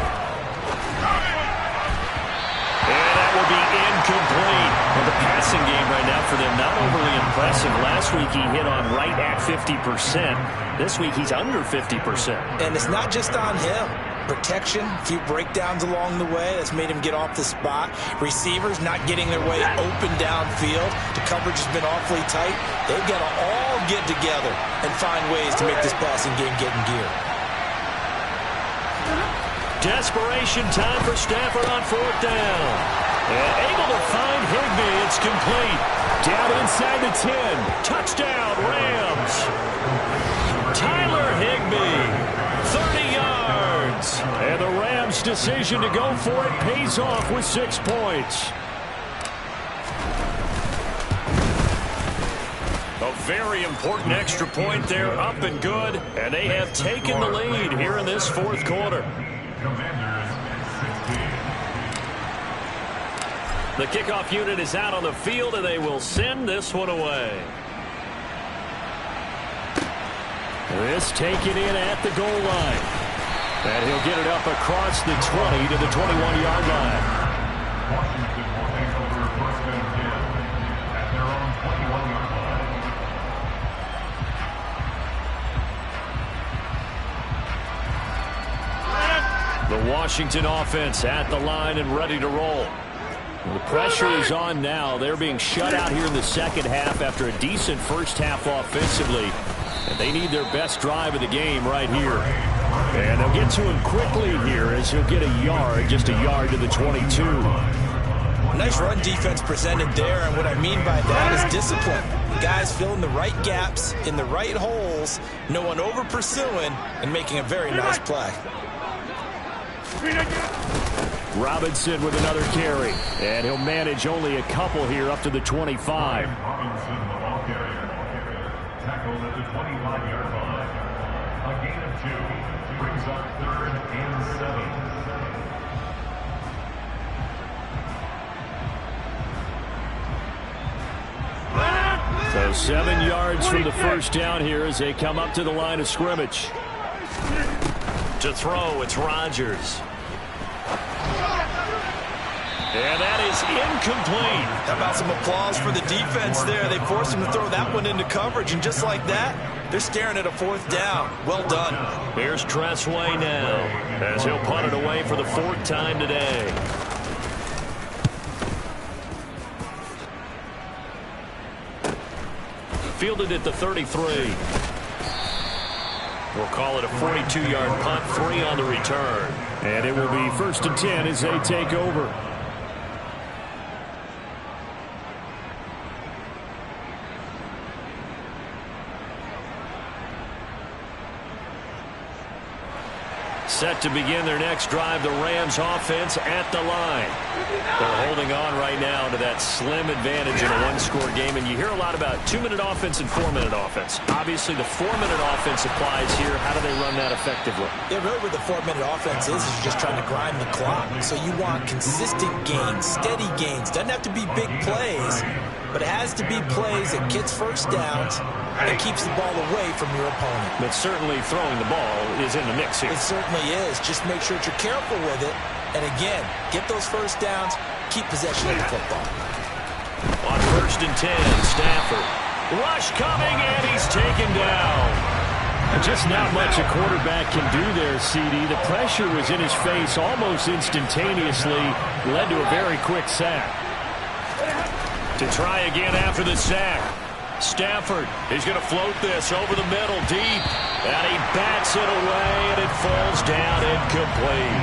And that will be incomplete. Well, the passing game right now for them, not overly impressive. Last week he hit on right at 50%. This week he's under 50%. And it's not just on him. Protection, a few breakdowns along the way. That's made him get off the spot. Receivers not getting their way open downfield. The coverage has been awfully tight. They've got to all get together and find ways to make this passing game get in gear. Desperation time for Stafford on 4th down. And able to find Higbee. It's complete. Down inside the 10. Touchdown, Rams. Tyler Higbee. 30 yards. And the Rams' decision to go for it pays off with 6 points. A very important extra point there, up and good. And they have taken the lead here in this 4th quarter. The kickoff unit is out on the field, and they will send this one away. This taken in at the goal line. And he'll get it up across the 20 to the 21-yard line. Washington will take over 1st and 10 at their own 21-yard line. The Washington offense at the line and ready to roll. Well, the pressure is on now. They're being shut out here in the 2nd half after a decent 1st half offensively. And they need their best drive of the game right here. And they'll get to him quickly here as he'll get a yard, just a yard to the 22. Nice run defense presented there, and what I mean by that is discipline. Guys filling the right gaps in the right holes, no one over pursuing, and making a very nice play. Robinson with another carry. And he'll manage only a couple here up to the 25. Robinson, the ball carrier. Tackled at the 25-yard line. A gain of 2 brings up 3rd and 7. So 7 yards from the first down here as they come up to the line of scrimmage. To throw, it's Rodgers. And that is incomplete. How about some applause for the defense there? They forced him to throw that one into coverage, and just like that, they're staring at a 4th down. Well done. Here's Tressway now as he'll punt it away for the 4th time today. Fielded at the 33. We'll call it a 42-yard punt, 3 on the return. And it will be 1st and 10 as they take over. Set to begin their next drive, the Rams offense at the line. They're holding on right now to that slim advantage in a one-score game, and you hear a lot about 2-minute offense and 4-minute offense. Obviously, the 4-minute offense applies here. How do they run that effectively? Yeah, really what the 4-minute offense is you're just trying to grind the clock. So you want consistent gains, steady gains. Doesn't have to be big plays, but it has to be plays that gets first downs and keeps the ball away from your opponent. But certainly throwing the ball is in the mix here. It certainly is. Just make sure that you're careful with it. And again, get those first downs, keep possession of the football. On 1st and 10, Stafford. Rush coming, and he's taken down. Just not much a quarterback can do there, CD. The pressure was in his face almost instantaneously, led to a very quick sack. To try again after the sack. Stafford is going to float this over the middle deep, and he bats it away, and it falls down incomplete.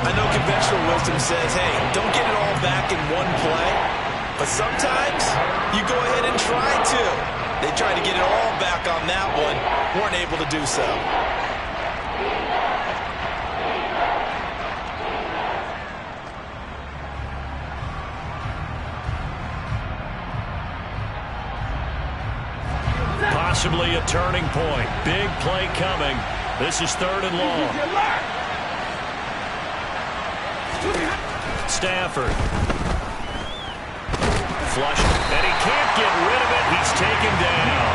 I know conventional wisdom says, hey, don't get it all back in one play, but sometimes you go ahead and try to. They tried to get it all back on that one, weren't able to do so. Possibly a turning point. Big play coming. This is 3rd and long. Stafford. Flush. And he can't get rid of it. He's taken down.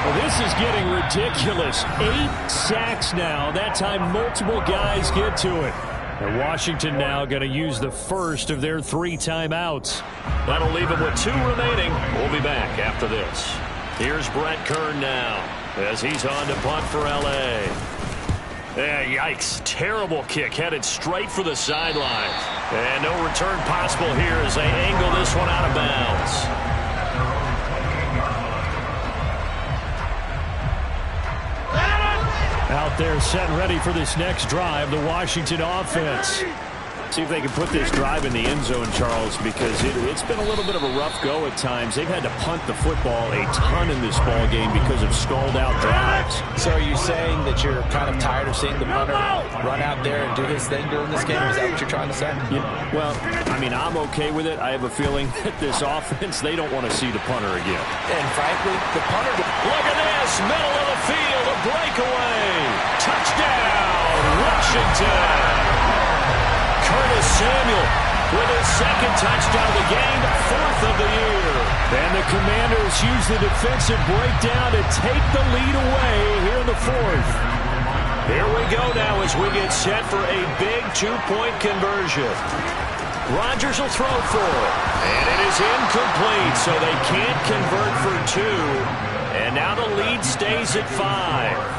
Well, this is getting ridiculous. 8 sacks now. That time multiple guys get to it. And Washington now going to use the first of their 3 timeouts. That'll leave them with 2 remaining. We'll be back after this. Here's Brett Kern now as he's on to punt for L.A. Yeah, yikes. Terrible kick headed straight for the sidelines. And no return possible here as they angle this one out of bounds. Out there set and ready for this next drive, the Washington offense. See if they can put this drive in the end zone, Charles, because it's been a little bit of a rough go at times. They've had to punt the football a ton in this ball game because of stalled-out drives. So are you saying that you're kind of tired of seeing the punter run out there and do his thing during this game? Is that what you're trying to say? Yeah, well, I mean, I'm okay with it. I have a feeling that this offense, they don't want to see the punter again. And frankly, the punter... Look at this, middle of the field, a breakaway. Touchdown, Washington. Curtis Samuel with his 2nd touchdown of the game, 4th of the year. And the Commanders use the defensive breakdown to take the lead away here in the 4th. Here we go now as we get set for a big 2-point conversion. Rodgers will throw for it. And it is incomplete, so they can't convert for 2. And now the lead stays at 5.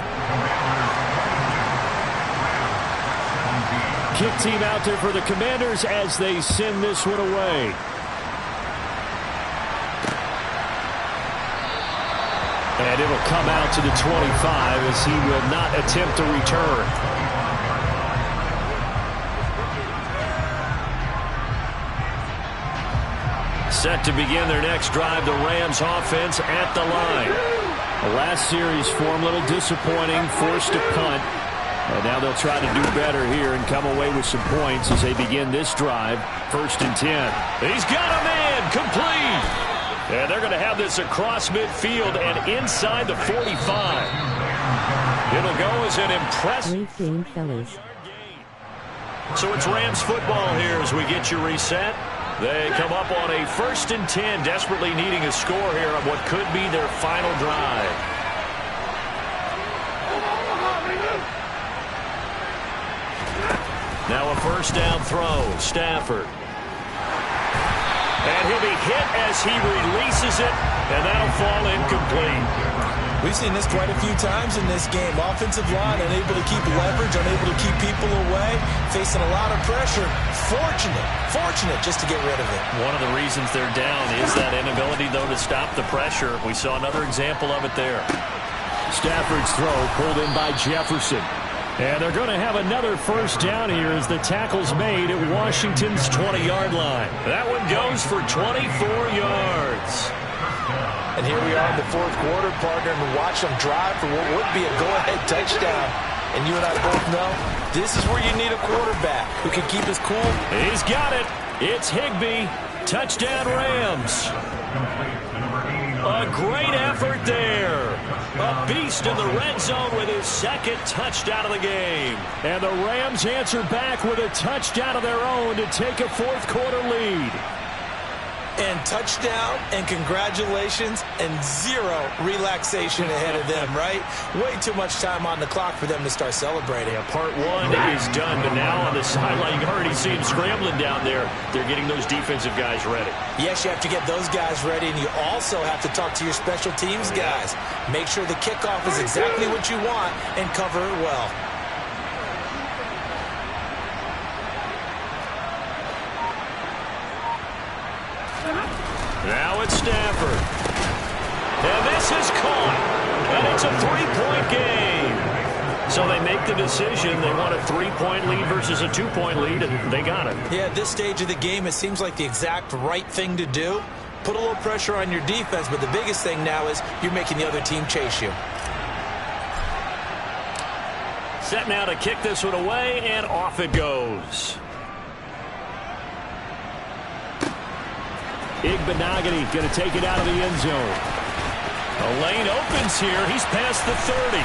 Kick team out there for the Commanders as they send this one away. And it'll come out to the 25 as he will not attempt to return. Set to begin their next drive, the Rams offense at the line. The last series for him, a little disappointing, forced to punt. And now they'll try to do better here and come away with some points as they begin this drive. 1st and 10. He's got a man complete. And they're going to have this across midfield and inside the 45. It'll go as an impressive. Great game, fellas. So it's Rams football here as we get you reset. They come up on a 1st and 10, desperately needing a score here on what could be their final drive. Now a 1st down throw, Stafford. And he'll be hit as he releases it, and that'll fall incomplete. We've seen this quite a few times in this game. Offensive line unable to keep leverage, unable to keep people away, facing a lot of pressure. Fortunate just to get rid of it. One of the reasons they're down is that inability, though, to stop the pressure. We saw another example of it there. Stafford's throw pulled in by Jefferson. And they're going to have another 1st down here as the tackle's made at Washington's 20-yard line. That one goes for 24 yards. And here we are in the 4th quarter, partner, and watch them drive for what would be a go-ahead touchdown. And you and I both know this is where you need a quarterback who can keep his cool. He's got it. It's Higbee. Touchdown Rams. A great effort there. A beast in the red zone with his 2nd touchdown of the game. And the Rams answer back with a touchdown of their own to take a 4th quarter lead. And touchdown and congratulations and 0 relaxation ahead of them, right? Way too much time on the clock for them to start celebrating. Yeah, part 1 is done, but now on the sideline, you already see him scrambling down there. They're getting those defensive guys ready. Yes, you have to get those guys ready, and you also have to talk to your special teams guys. Make sure the kickoff is exactly what you want and cover it well. Now it's Stafford. And this is caught. And it's a 3-point game. So they make the decision. They want a 3-point lead versus a 2-point lead, and they got it. Yeah, at this stage of the game, it seems like the exact right thing to do. Put a little pressure on your defense, but the biggest thing now is you're making the other team chase you. Set now to kick this one away, and off it goes. Igbenogany going to take it out of the end zone. A lane opens here. He's past the 30.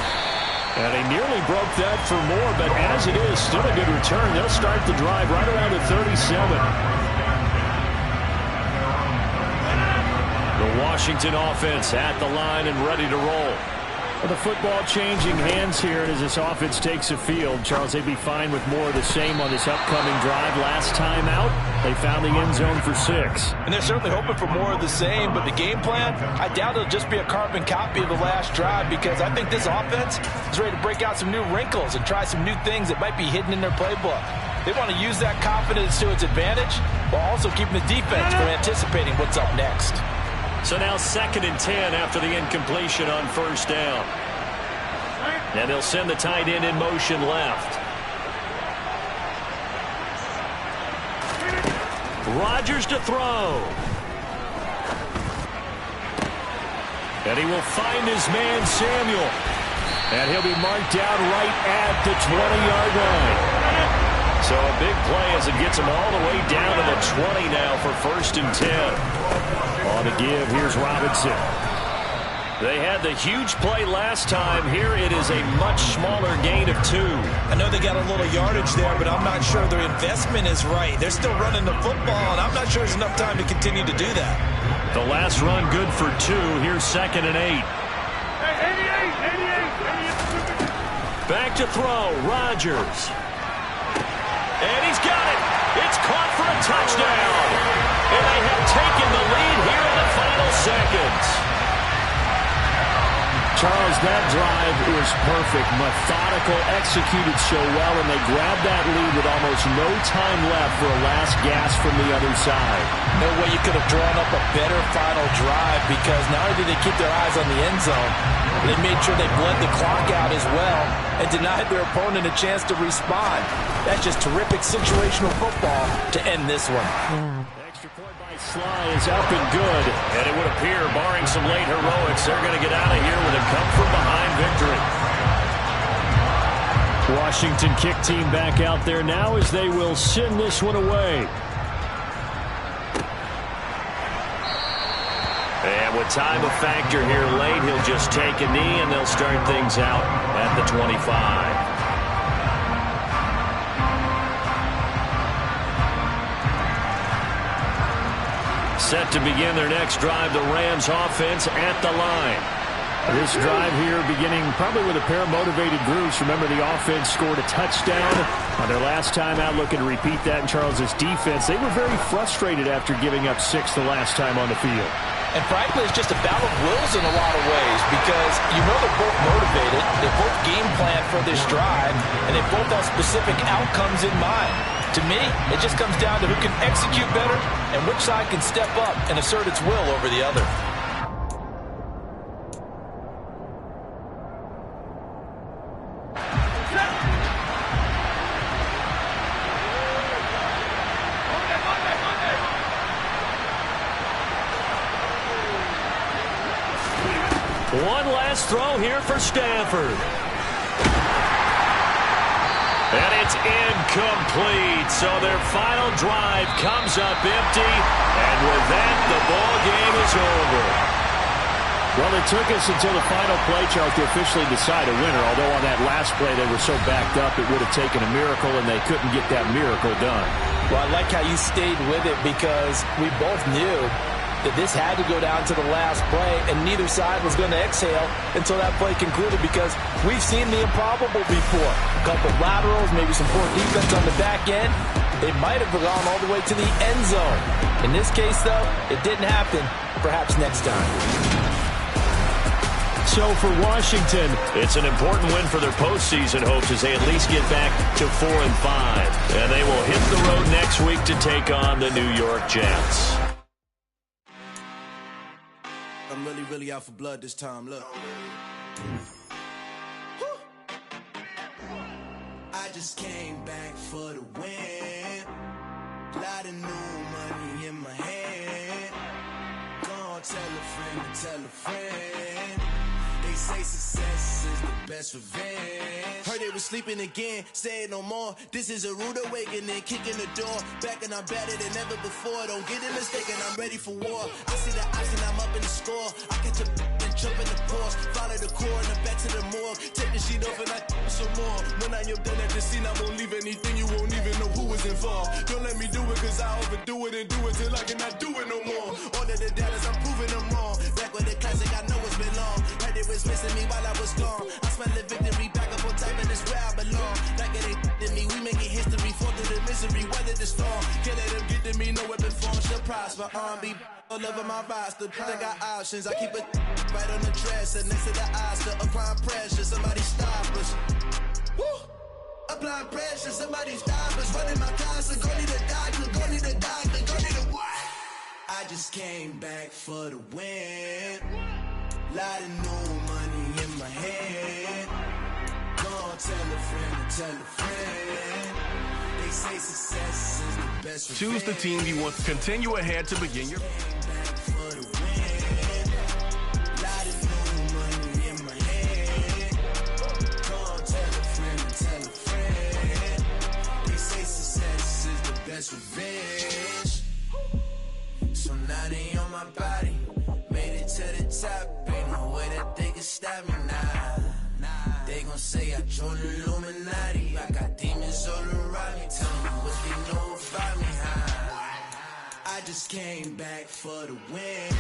And he nearly broke that for more, but as it is, still a good return. They'll start the drive right around the 37. The Washington offense at the line and ready to roll. Well, the football changing hands here as this offense takes a field. Charles, they'd be fine with more of the same on this upcoming drive. Last time out, they found the end zone for 6. And they're certainly hoping for more of the same, but the game plan, I doubt it'll just be a carbon copy of the last drive, because I think this offense is ready to break out some new wrinkles and try some new things that might be hidden in their playbook. They want to use that confidence to its advantage while also keeping the defense from anticipating what's up next. So now 2nd and 10 after the incompletion on 1st down. And they'll send the tight end in motion left. Rodgers to throw. And he will find his man Samuel. And he'll be marked down right at the 20-yard line. So a big play as it gets him all the way down to the 20 now for 1st and 10. On the give, here's Robinson. They had the huge play last time. Here it is a much smaller gain of 2. I know they got a little yardage there, but I'm not sure their investment is right. They're still running the football, and I'm not sure there's enough time to continue to do that. The last run good for 2. Here's 2nd and 8. Back to throw, Rodgers. And he's got it. It's caught for a touchdown. And they have taken the lead here in the final seconds. Charles, that drive was perfect. Methodical, executed so well, and they grabbed that lead with almost no time left for a last gasp from the other side. No way you could have drawn up a better final drive, because not only did they keep their eyes on the end zone, they made sure they bled the clock out as well and denied their opponent a chance to respond. That's just terrific situational football to end this one. Wow. Extra point by Sly is up and good. And it would appear, barring some late heroics, they're going to get out of here with a come-from-behind victory. Washington kick team back out there now as they will send this one away. And with time a factor here late, he'll just take a knee and they'll start things out at the 25. Set to begin their next drive, the Rams offense at the line. This drive here beginning probably with a pair of motivated groups. Remember, the offense scored a touchdown on their last time out. Looking to repeat that in Charles's defense. They were very frustrated after giving up 6 the last time on the field. And frankly, it's just a battle of wills in a lot of ways because you know they're both motivated. They both game plan for this drive, and they both have specific outcomes in mind. To me, it just comes down to who can execute better and which side can step up and assert its will over the other. One last throw here for Stafford. And it's incomplete. So their final drive comes up empty. And with that, the ball game is over. Well, it took us until the final play, Charles, to officially decide a winner. Although on that last play they were so backed up, it would have taken a miracle, and they couldn't get that miracle done. Well, I like how you stayed with it because we both knew that this had to go down to the last play, and neither side was going to exhale until that play concluded because we've seen the improbable before. A couple laterals, maybe some poor defense on the back end. They might have gone all the way to the end zone. In this case, though, it didn't happen. Perhaps next time. So for Washington, it's an important win for their postseason hopes as they at least get back to 4-5. And they will hit the road next week to take on the New York Jets. I'm really out for blood this time, look. I just came back for the win. Lot of new money in my hand. Gonna tell a friend to tell a friend. They say success is the best revenge. Heard they was sleeping again, say it no more. This is a rude awakening, kicking the door. Back and I'm better than ever before. Don't get it mistaken, I'm ready for war. I see the option, I'm up in the score. I catch a and jump in the course. Follow the core and the back to the morgue. Take the sheet off and I some more. When I am done at the scene, I won't leave anything. You won't even know who was involved. Don't let me do it cause I overdo it and do it till I cannot do it no more. All of the doubters, I'm proving them wrong. Back with the classic, I know it's been long. Heard it was missing me while I was gone. I smell the victory back up on top and it's where I belong. Like it ain't to me, we making history. Fall through the misery, weather the storm. Can't let them get to me, no weapon form shall prosper. Be all over my roster. I got options, I keep it right on the dresser. Next to the Oscar, applying pressure. Somebody stop us. Woo! Applying pressure, somebody stop us. Running my closet, go need a doctor, go need a doctor, go need a what? I just came back for the win. Lot of new money in my hand. Gonna tell a friend to tell a friend. They say success is the best. Choose the team you want to continue ahead to begin your... Revenge. So now they on my body. Made it to the top. Ain't no way that they can stop me now. They gon' say I joined the Illuminati. I got demons all around me. Tell me what they know about me, huh? I just came back for the win.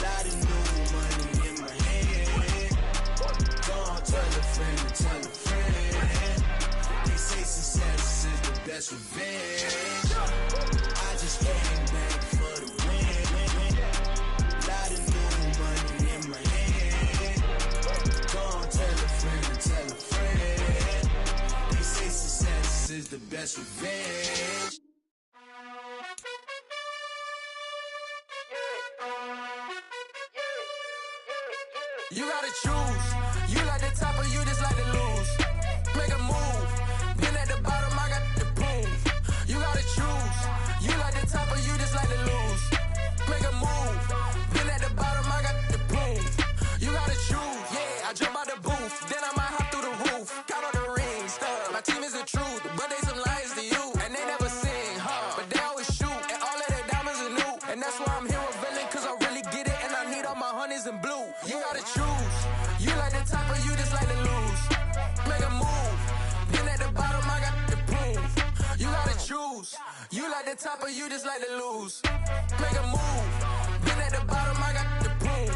Lot of new money in my hand. Gonna tell a friend to tell a friend. They say success is the best revenge. I just came back for the win. Lot of new money in my hand. Gonna tell a friend to tell a friend. They say success is the best revenge. You gotta choose. You like the top or you just like to lose. Make a move. Been at the bottom, I got the proof. You gotta choose. You like the top or you just like to lose. Make a move. Been at the bottom, I got the proof. You gotta choose. Yeah, I jump out the booth. Then I might hop through the roof. Got on the That's why I'm hero villain, cause I really get it, and I need all my honeys in blue. You gotta choose. You like the top or you just like to lose. Make a move. Been at the bottom, I got the proof. You gotta choose. You like the top or you just like to lose. Make a move. Been at the bottom, I got the proof.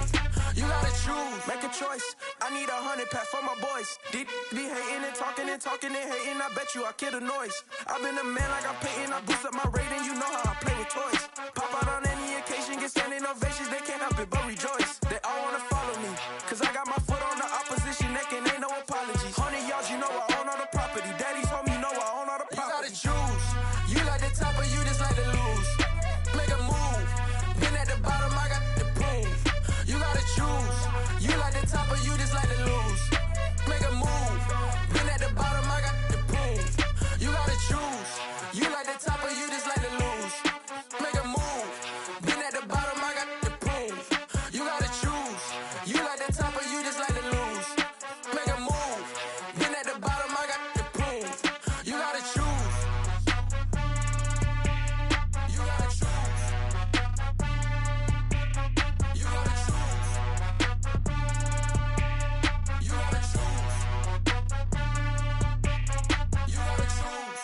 You gotta choose. Make a choice. I need 100 pack for my boys. Be hating and talking and hating. I bet you I kill the noise. I've been a man like I'm Peyton. I boost up my rating. You know how I play with toys. Pop out on any occasion, get standing ovations. They can't help it but rejoice. They all wanna follow me, cause I got my foot on the opposition neck and ain't no apologies. 100 yards, you know I own all the property. Daddy's home, you know I own all the property. You gotta choose. You like the top or you just like to lose. Make a move. Been at the bottom, I got the proof. You gotta choose. You like the top or you just like to lose. Make a move. Been at the bottom, I got the proof. You gotta choose. You like the top or you just like to lose. Make a move. Been at the bottom, I got the proof. You gotta choose. You like the top or you just like to lose. Make a move. Been at the bottom, I got the proof. You gotta choose. You gotta choose. You gotta choose. You gotta choose. You gotta choose.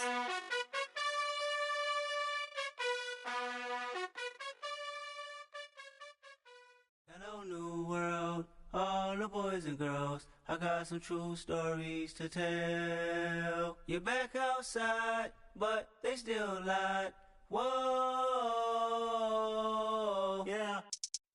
Hello, new world, all the boys and girls. I got some true stories to tell. You're back outside, but they still lied. Whoa, yeah.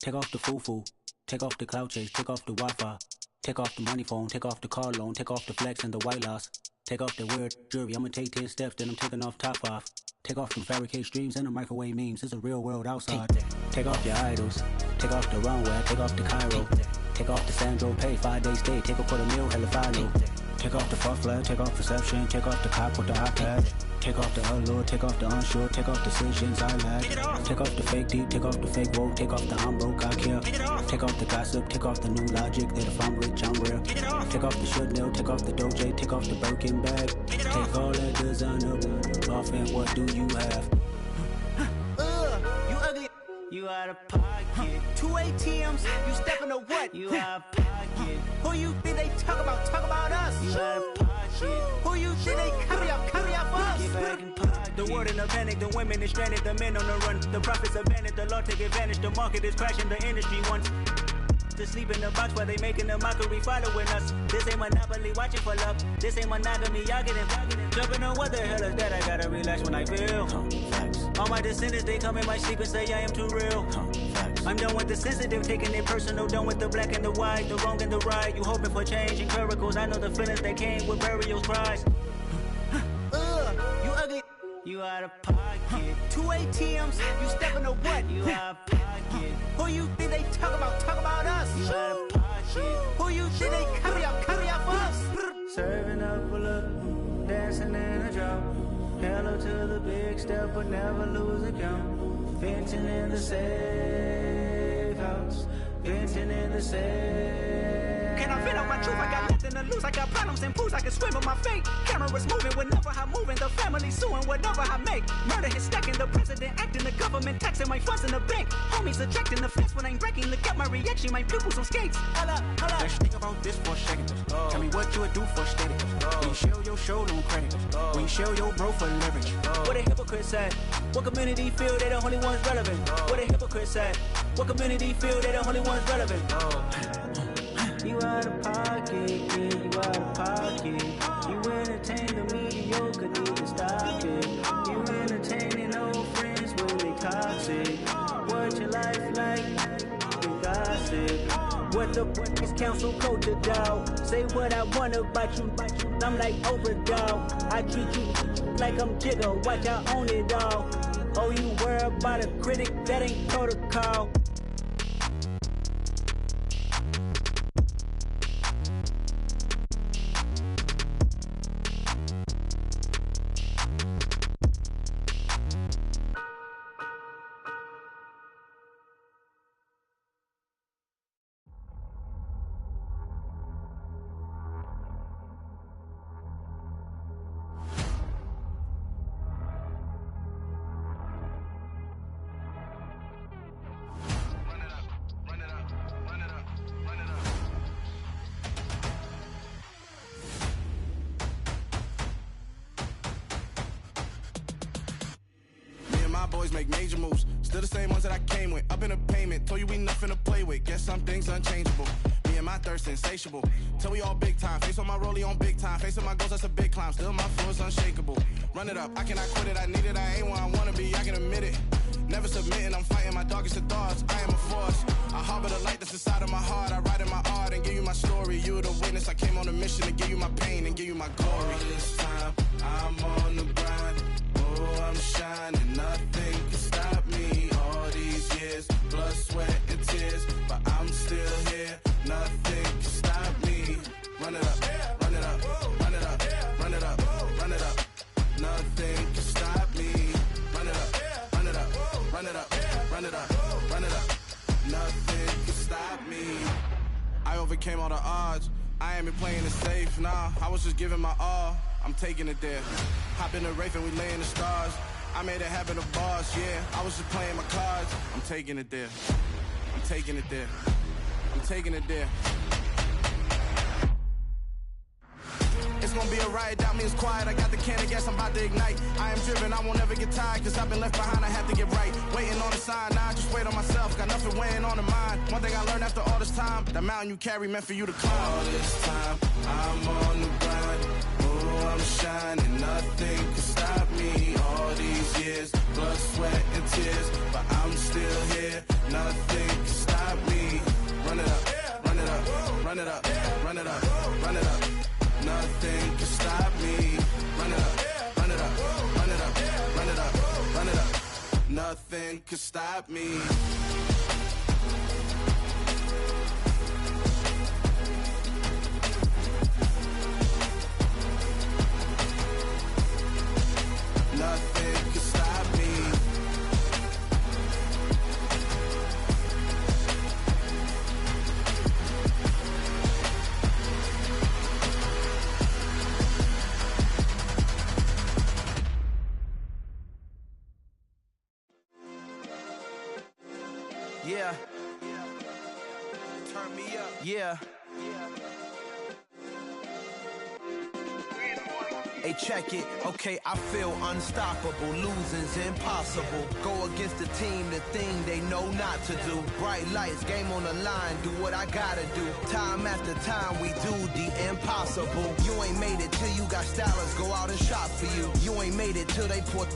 Take off the foo-foo, take off the cloud chase, take off the Wi-Fi, take off the money phone, take off the car loan, take off the flex and the white loss, take off the weird jewelry. I'ma take 10 steps, then I'm taking off top off. Take off them fabricate streams and the microwave memes. It's a real world outside. Take off your idols, take off the runway, take off the Cairo, take off the Sandro pay, 5-day stay, take a $250,000, hella final. Take off the fuck flag, take off reception, take off the cop with the iPad. Take off the allure, take off the unsure, take off decisions I lack. Take off the fake deep, take off the fake woke, take off the I'm broke, I care. Take off the gossip, take off the new logic that if I'm rich, I'm real. Take off the Chanel, take off the Doja, take off the Birkin bag. Take all that designer off and what do you have? You ugly. You out of pocket. 2 ATMs, you stepping to what? You out of pocket. Who you think they talk about? Talk about us. You out of pocket. Who you think they carry up for us? Get back in pocket. The world in a panic, the women is stranded, the men on the run. The profits abandoned, the law take advantage. The market is crashing, the industry wants to sleep in the box while they making a mockery following us. This ain't Monopoly, watching for love. This ain't monogamy, y'all getting jumping on what the hell is that? I gotta relax when I feel. All my descendants, they come in my sleep and say I am too real. I'm done with the sensitive, taking it personal. Done with the black and the white, the wrong and the right. You hoping for change and miracles. I know the feelings that came with burial cries. You ugly. You out of pocket. 2 ATMs, you stepping to what? You out of pocket. Who you think they talk about? Talk about us. You out of pocket. Who you think they carry up for us? Serving up a look, dancing in a drop. Hello to the big step, but never lose a count. Venting in the safe house. Venting in the safe. Can I vent out my truth? I got nothing to lose. I got problems and pools. I can swim with my fate. Cameras moving whenever I'm moving. The family suing whatever I make. Murder is stacking. The president acting. The government taxing my funds in the bank. Homies ejecting the fence when I'm breaking. Look at my reaction. My pupils on skates. Holla, holla. Let's think about this for a second. Tell me what you would do for steady. When you show your show no credit. When you show your bro for leverage. What a hypocrite said. What community feel they the only ones relevant? What a hypocrite said. What community feel they the only ones relevant? You out of pocket, yeah, you out of pocket. You entertain the mediocre, need to stop it. You entertaining old friends when they toxic. What your life like? You gossip. What the is council culture, dog? Say what I want about you, I'm like overdog. I treat you like I'm Jigga, watch I own it all. Oh, you worry about a critic, that ain't protocol. boys make major moves. Still the same ones that I came with. Up in the payment, told you we nothing to play with. Guess some things unchangeable. Me and my thirst insatiable. Till we all big time. Face on my rollie on big time. Facing my goals, that's a big climb. Still my flow is unshakable. Run it up, I cannot quit it. I need it, I ain't where I wanna be, I can admit it. Never submitting, I'm fighting my darkest of thoughts. I am a force. I harbor the light that's inside of my heart. I write in my art and give you my story. You the witness. I came on a mission to give you my pain and give you my glory. All this time, I'm on the grind. Oh, I'm shining. Nothing can stop me. All these years, blood, sweat, and tears. But I'm still here. Nothing can stop me. Run it up, run it up, run it up, run it up, run it up. Nothing can stop me. Run it up, run it up, run it up, run it up, run it up. Nothing can stop me. I overcame all the odds. I ain't been playing it safe, nah. I was just giving my all. I'm taking it there. Hop in the Wraith and we lay in the stars. I made it happen to boss, yeah. I was just playing my cards. I'm taking it there. I'm taking it there. I'm taking it there. It's gonna be a riot, doubt me it's quiet. I got the can of gas, I'm about to ignite. I am driven, I won't ever get tired. Cause I've been left behind, I have to get right. Waiting on the sign, now I just wait on myself. Got nothing weighing on the mind. One thing I learned after all this time, the mountain you carry meant for you to climb. All this time, I'm on the grind. Oh, I'm shining, nothing can stop me. All these years, blood, sweat, and tears. But I'm still here, nothing can stop me. Run it up, run it up, run it up, run it up, run it up. Nothing can stop me. Run it up, run it up, run it up, run it up, run it up. Nothing can stop me. Nothing can stop me. Yeah. Turn me up. Yeah. Hey, check it. Okay, I feel unstoppable. Losing's impossible. Go against the team, the thing they know not to do. Bright lights, game on the line. Do what I gotta do. Time after time, we do the impossible. You ain't made it till you got stylers go out and shop for you. You ain't made it till they put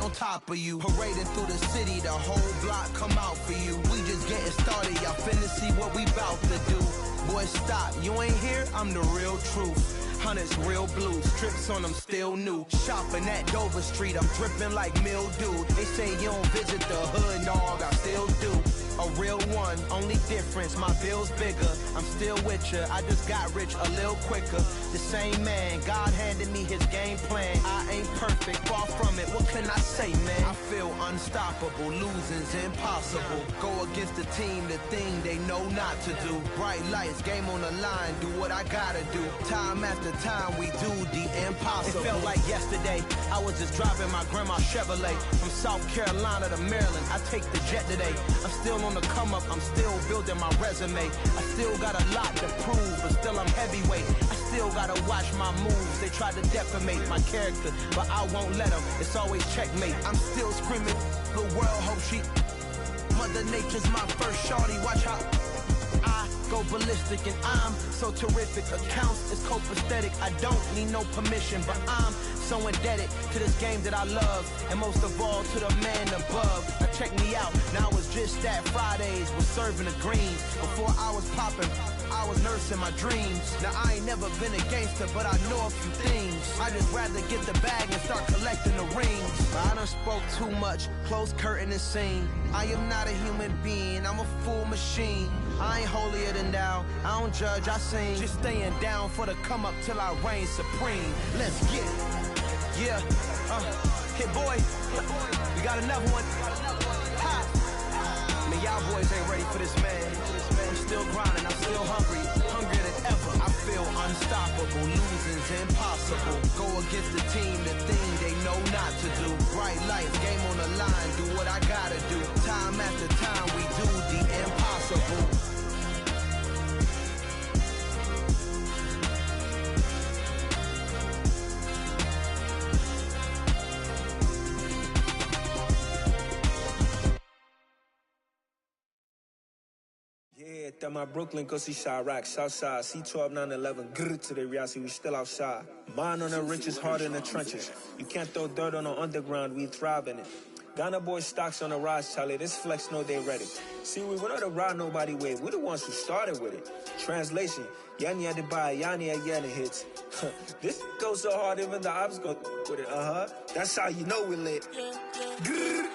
on top of you. Parading through the city, the whole block come out for you. We just getting started, y'all finna see what we bout to do. Boy, stop, you ain't here, I'm the real truth. Hunters, real blue, strips on them still new. Shopping at Dover Street, I'm dripping like mildew. They say you don't visit the hood, dog, I still do. A real one, only difference, my bill's bigger. I'm still with ya, I just got rich a little quicker. The same man, God handed me his game plan. I ain't perfect, far from it, what can I say, man? I feel unstoppable, losing's impossible. Go against the team, the thing they know not to do. Bright lights, game on the line, do what I gotta do. Time after time, we do the impossible. It felt like yesterday, I was just driving my grandma's Chevrolet. From South Carolina to Maryland, I take the jet today. I'm still on the come up, I'm still building my resume. I still got a lot to prove, but still I'm heavyweight. I still gotta watch my moves. They try to defamate my character, but I won't let them. It's always checkmate. I'm still screaming, the world hope she. Mother Nature's my first shorty, watch how I go ballistic and I'm so terrific. Accounts is copacetic, I don't need no permission, but I'm so indebted to this game that I love, and most of all to the man above. Now check me out, now it's just that Fridays was serving the greens. Before I was popping, I was nursing my dreams. Now I ain't never been a gangster, but I know a few things. I just rather get the bag and start collecting the rings. But I done spoke too much, close curtain and scene. I am not a human being, I'm a full machine. I ain't holier than thou, I don't judge, I sing. Just staying down for the come up till I reign supreme. Let's get it. Yeah, hit boy, we got another one. Ha. Man, y'all boys ain't ready for this, man. I'm still grinding, I'm still hungry, hungrier than ever. I feel unstoppable, losing's impossible. Go against the team, the thing they know not to do. Bright lights, game on the line, do what I gotta do. Time after time, we do the impossible. That my Brooklyn, go see Chirac, Southside, C12, 911, grrr to the Riasi, we still outside. Mine on the riches, hard in the trenches. You can't throw dirt on the underground, we thrive in it. Ghana boys stocks on the rise, Charlie, this flex know they ready. See, we not to ride nobody with, we the ones who started with it. Translation, Yanni had to buy, Yanni again hits. This goes so hard, even the ops go with it, That's how you know we lit. Grrr.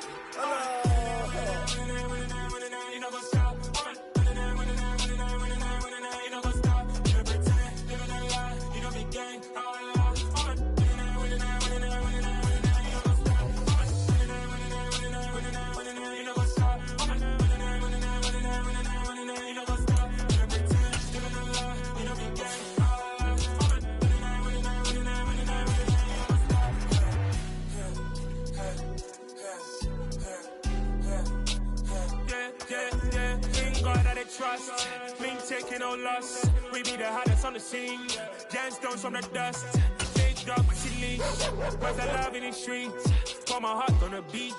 Trust, me taking no loss. We be the hottest on the scene. Gemstones from the dust. Big dog with she leash. Where's the love in the streets? Pour my heart on the beat.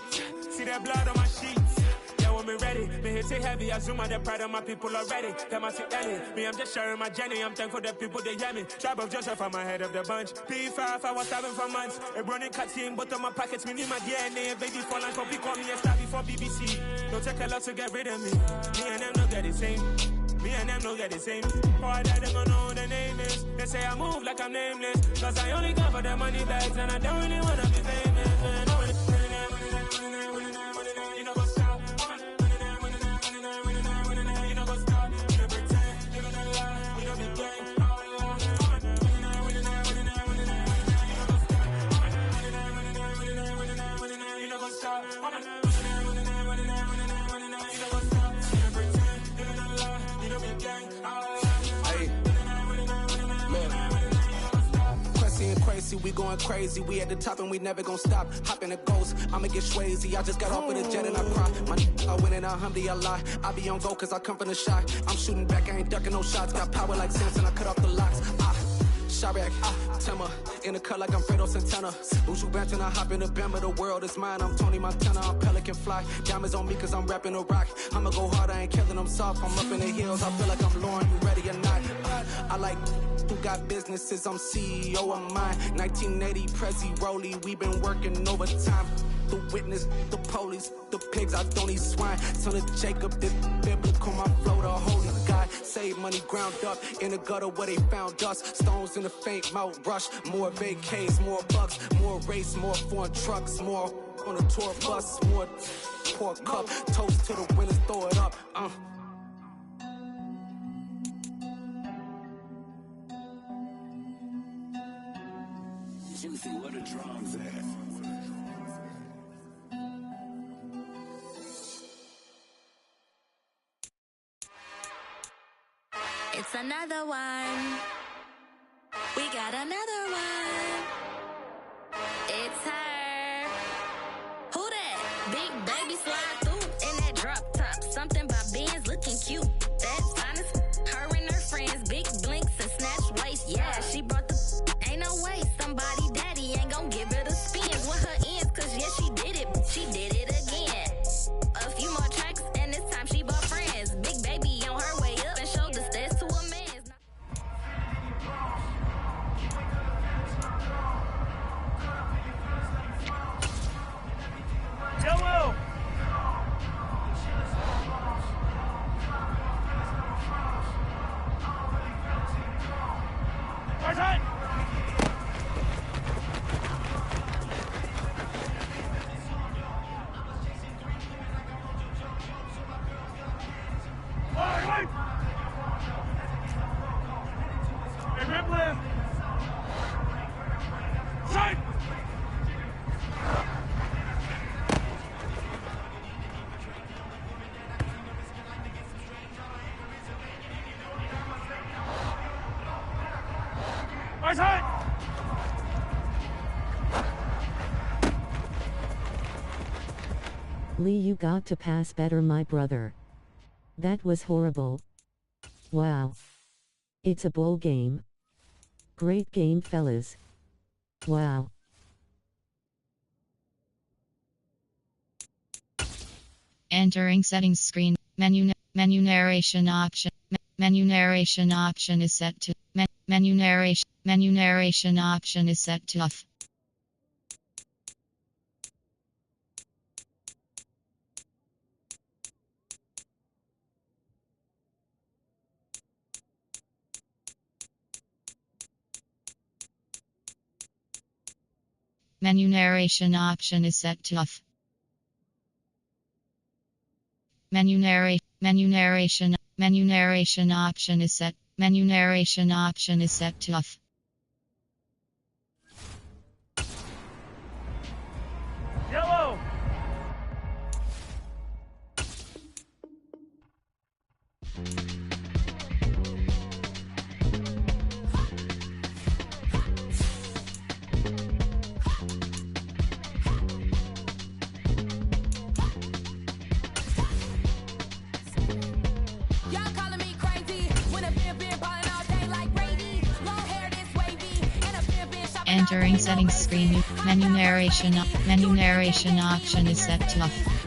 See that blood on my sheets. Yeah, when we ready, me hit it heavy. I zoom out the pride of my people already. Them I see Ellie. Me, I'm just sharing my journey. I'm thankful that people they hear me. Tribe of Joseph, I'm ahead of the bunch. P5, I was starving for months. A running cutscene, but on my pockets, me need my DNA. Baby, for lunch, but call me a star before BBC. Don't take a lot to get rid of me. Me and them don't get the same. Me and them don't get the same. Boy, that they gonna know who the name is. They say I move like I'm nameless. Cause I only come for the money bags and I don't really wanna be famous. You know what's up? You know what's up? You know pretend, living a lie. You know be gang. You know what's up? We going crazy, we at the top and we never gonna stop. Hop in a ghost, I'ma get swayzy. I just got off with a jet and I cry. I win and I lie. I be on go cause I come from the shot. I'm shooting back, I ain't ducking no shots. Got power like Samson, I cut off the locks. Chirac, Tema, in the cut like I'm Fredo Santana. Buju Banton, I hop in the Bama, the world is mine. I'm Tony Montana, I'm Pelican Fly. Diamonds on me cause I'm rapping a rock. I'ma go hard, I ain't killing them soft. I'm up in the hills, I feel like I'm Lauren, you ready or not? I like who got businesses, I'm CEO of mine. 1980, Prezi Rolly, we been working overtime. The witness, the police, the pigs, I don't eat swine. Son of Jacob, this biblical, my flow, the holy God. Save money ground up in the gutter where they found us. Stones in the faint mouth rush. More vacays, more bucks, more race, more foreign trucks, more on a tour bus, more pour cup. Toast to the winners, throw it up. Juicy, where the drums at? It's another one. We got another one. It's her. Who that? Big baby slide through in that drop top. Something by Benz looking cute. That's honest. Her and her friends, big blinks and snatch waist. Yeah, she brought the. Ain't no way somebody daddy ain't gon' give her the spins with her ends. Cause yeah, she did it. She did it again. A few more tracks and this time she bought friends. Big baby on her way up and showed the stairs to a man. Yellow! Right side! Right! Hey, rip left! Side! Right side! Lee, you got to pass better, my brother. That was horrible. Wow. It's a bowl game. Great game, fellas. Wow. Entering settings screen, menu narration option. Menu narration option is set to menu narration option is set to off. Menu narration option is set to off. Menu narration option is set. Menu narration option is set to off. Yellow. Entering settings screen. Menu narration option is set to off.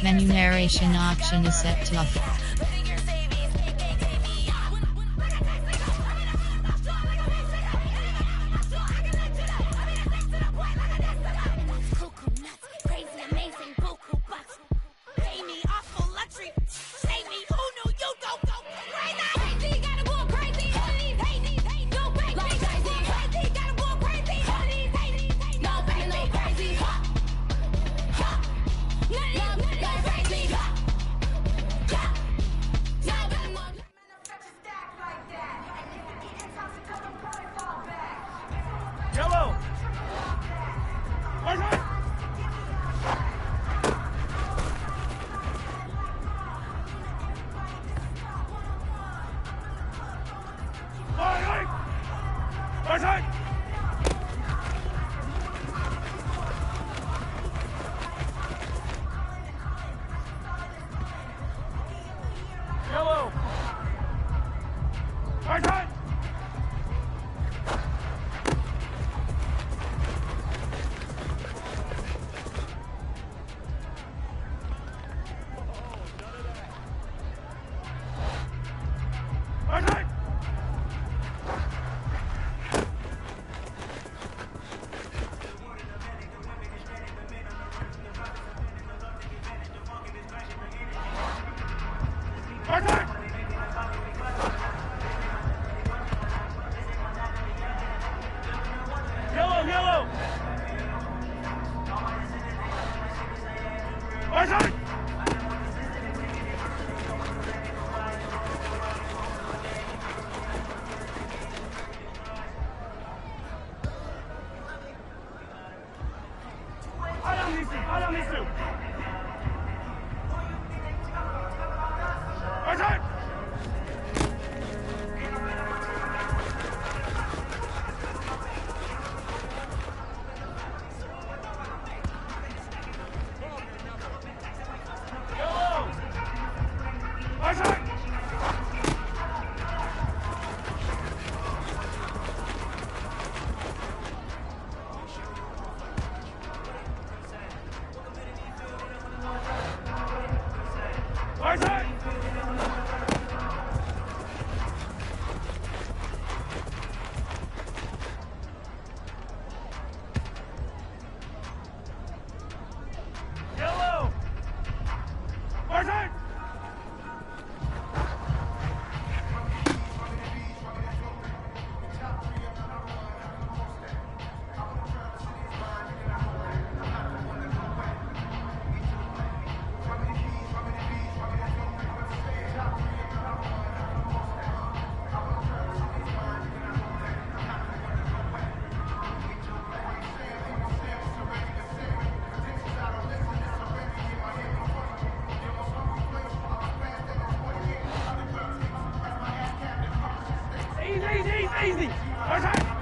Menu narration option is set to off. Easy. Okay.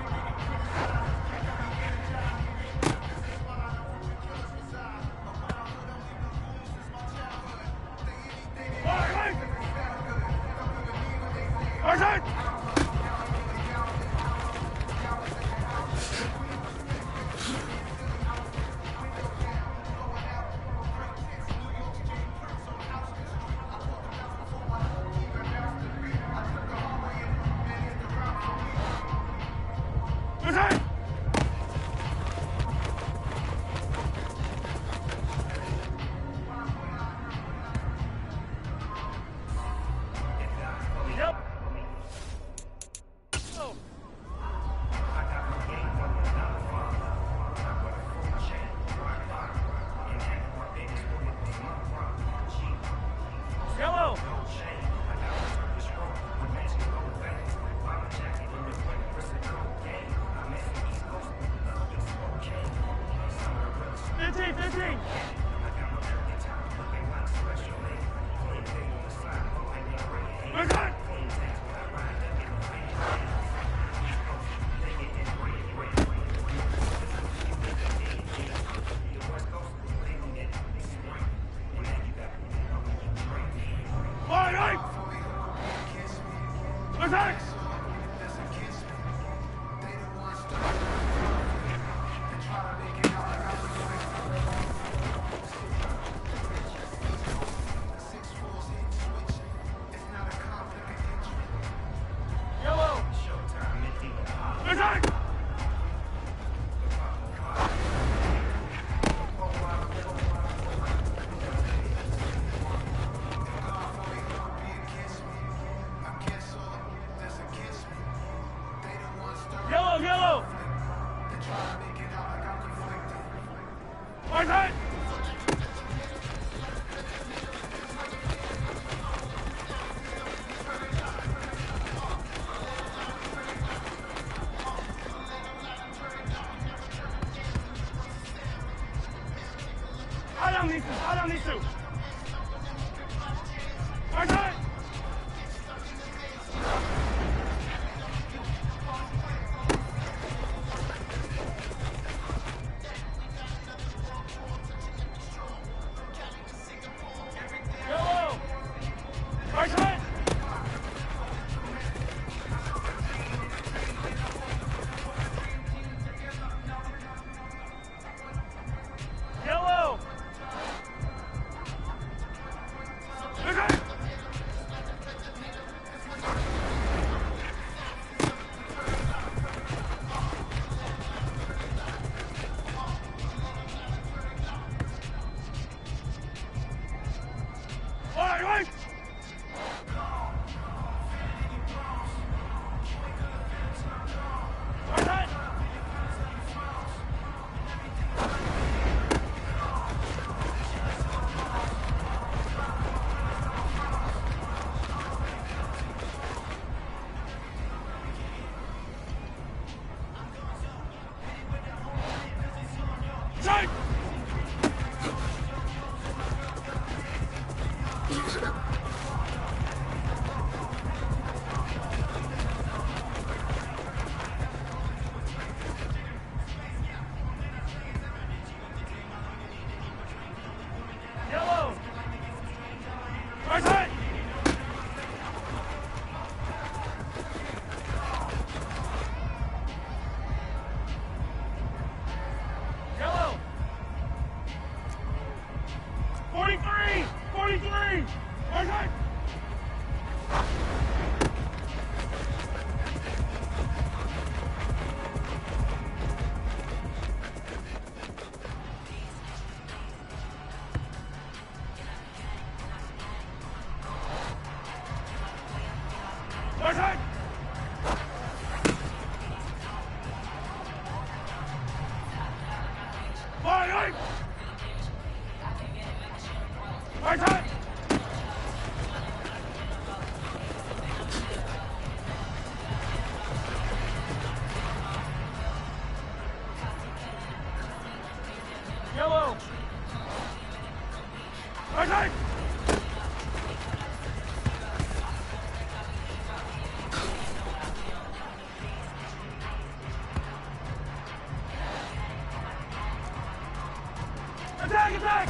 Attack!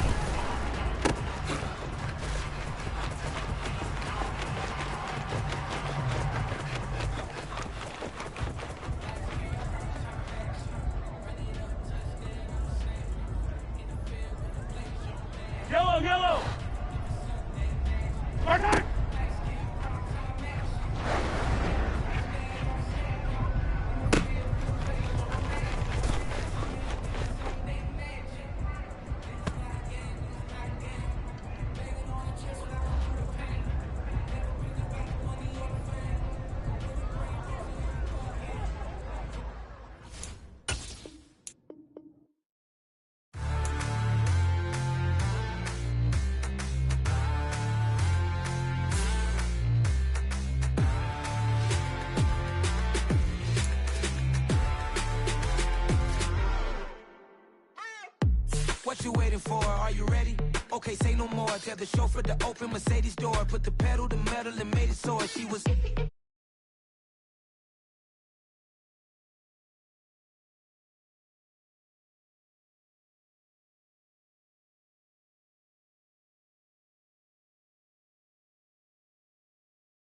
Yellow! Attack! What you waiting for? Are you ready? Okay, say no more. Tell the chauffeur to open Mercedes door. Put the pedal to metal and made it soar. She was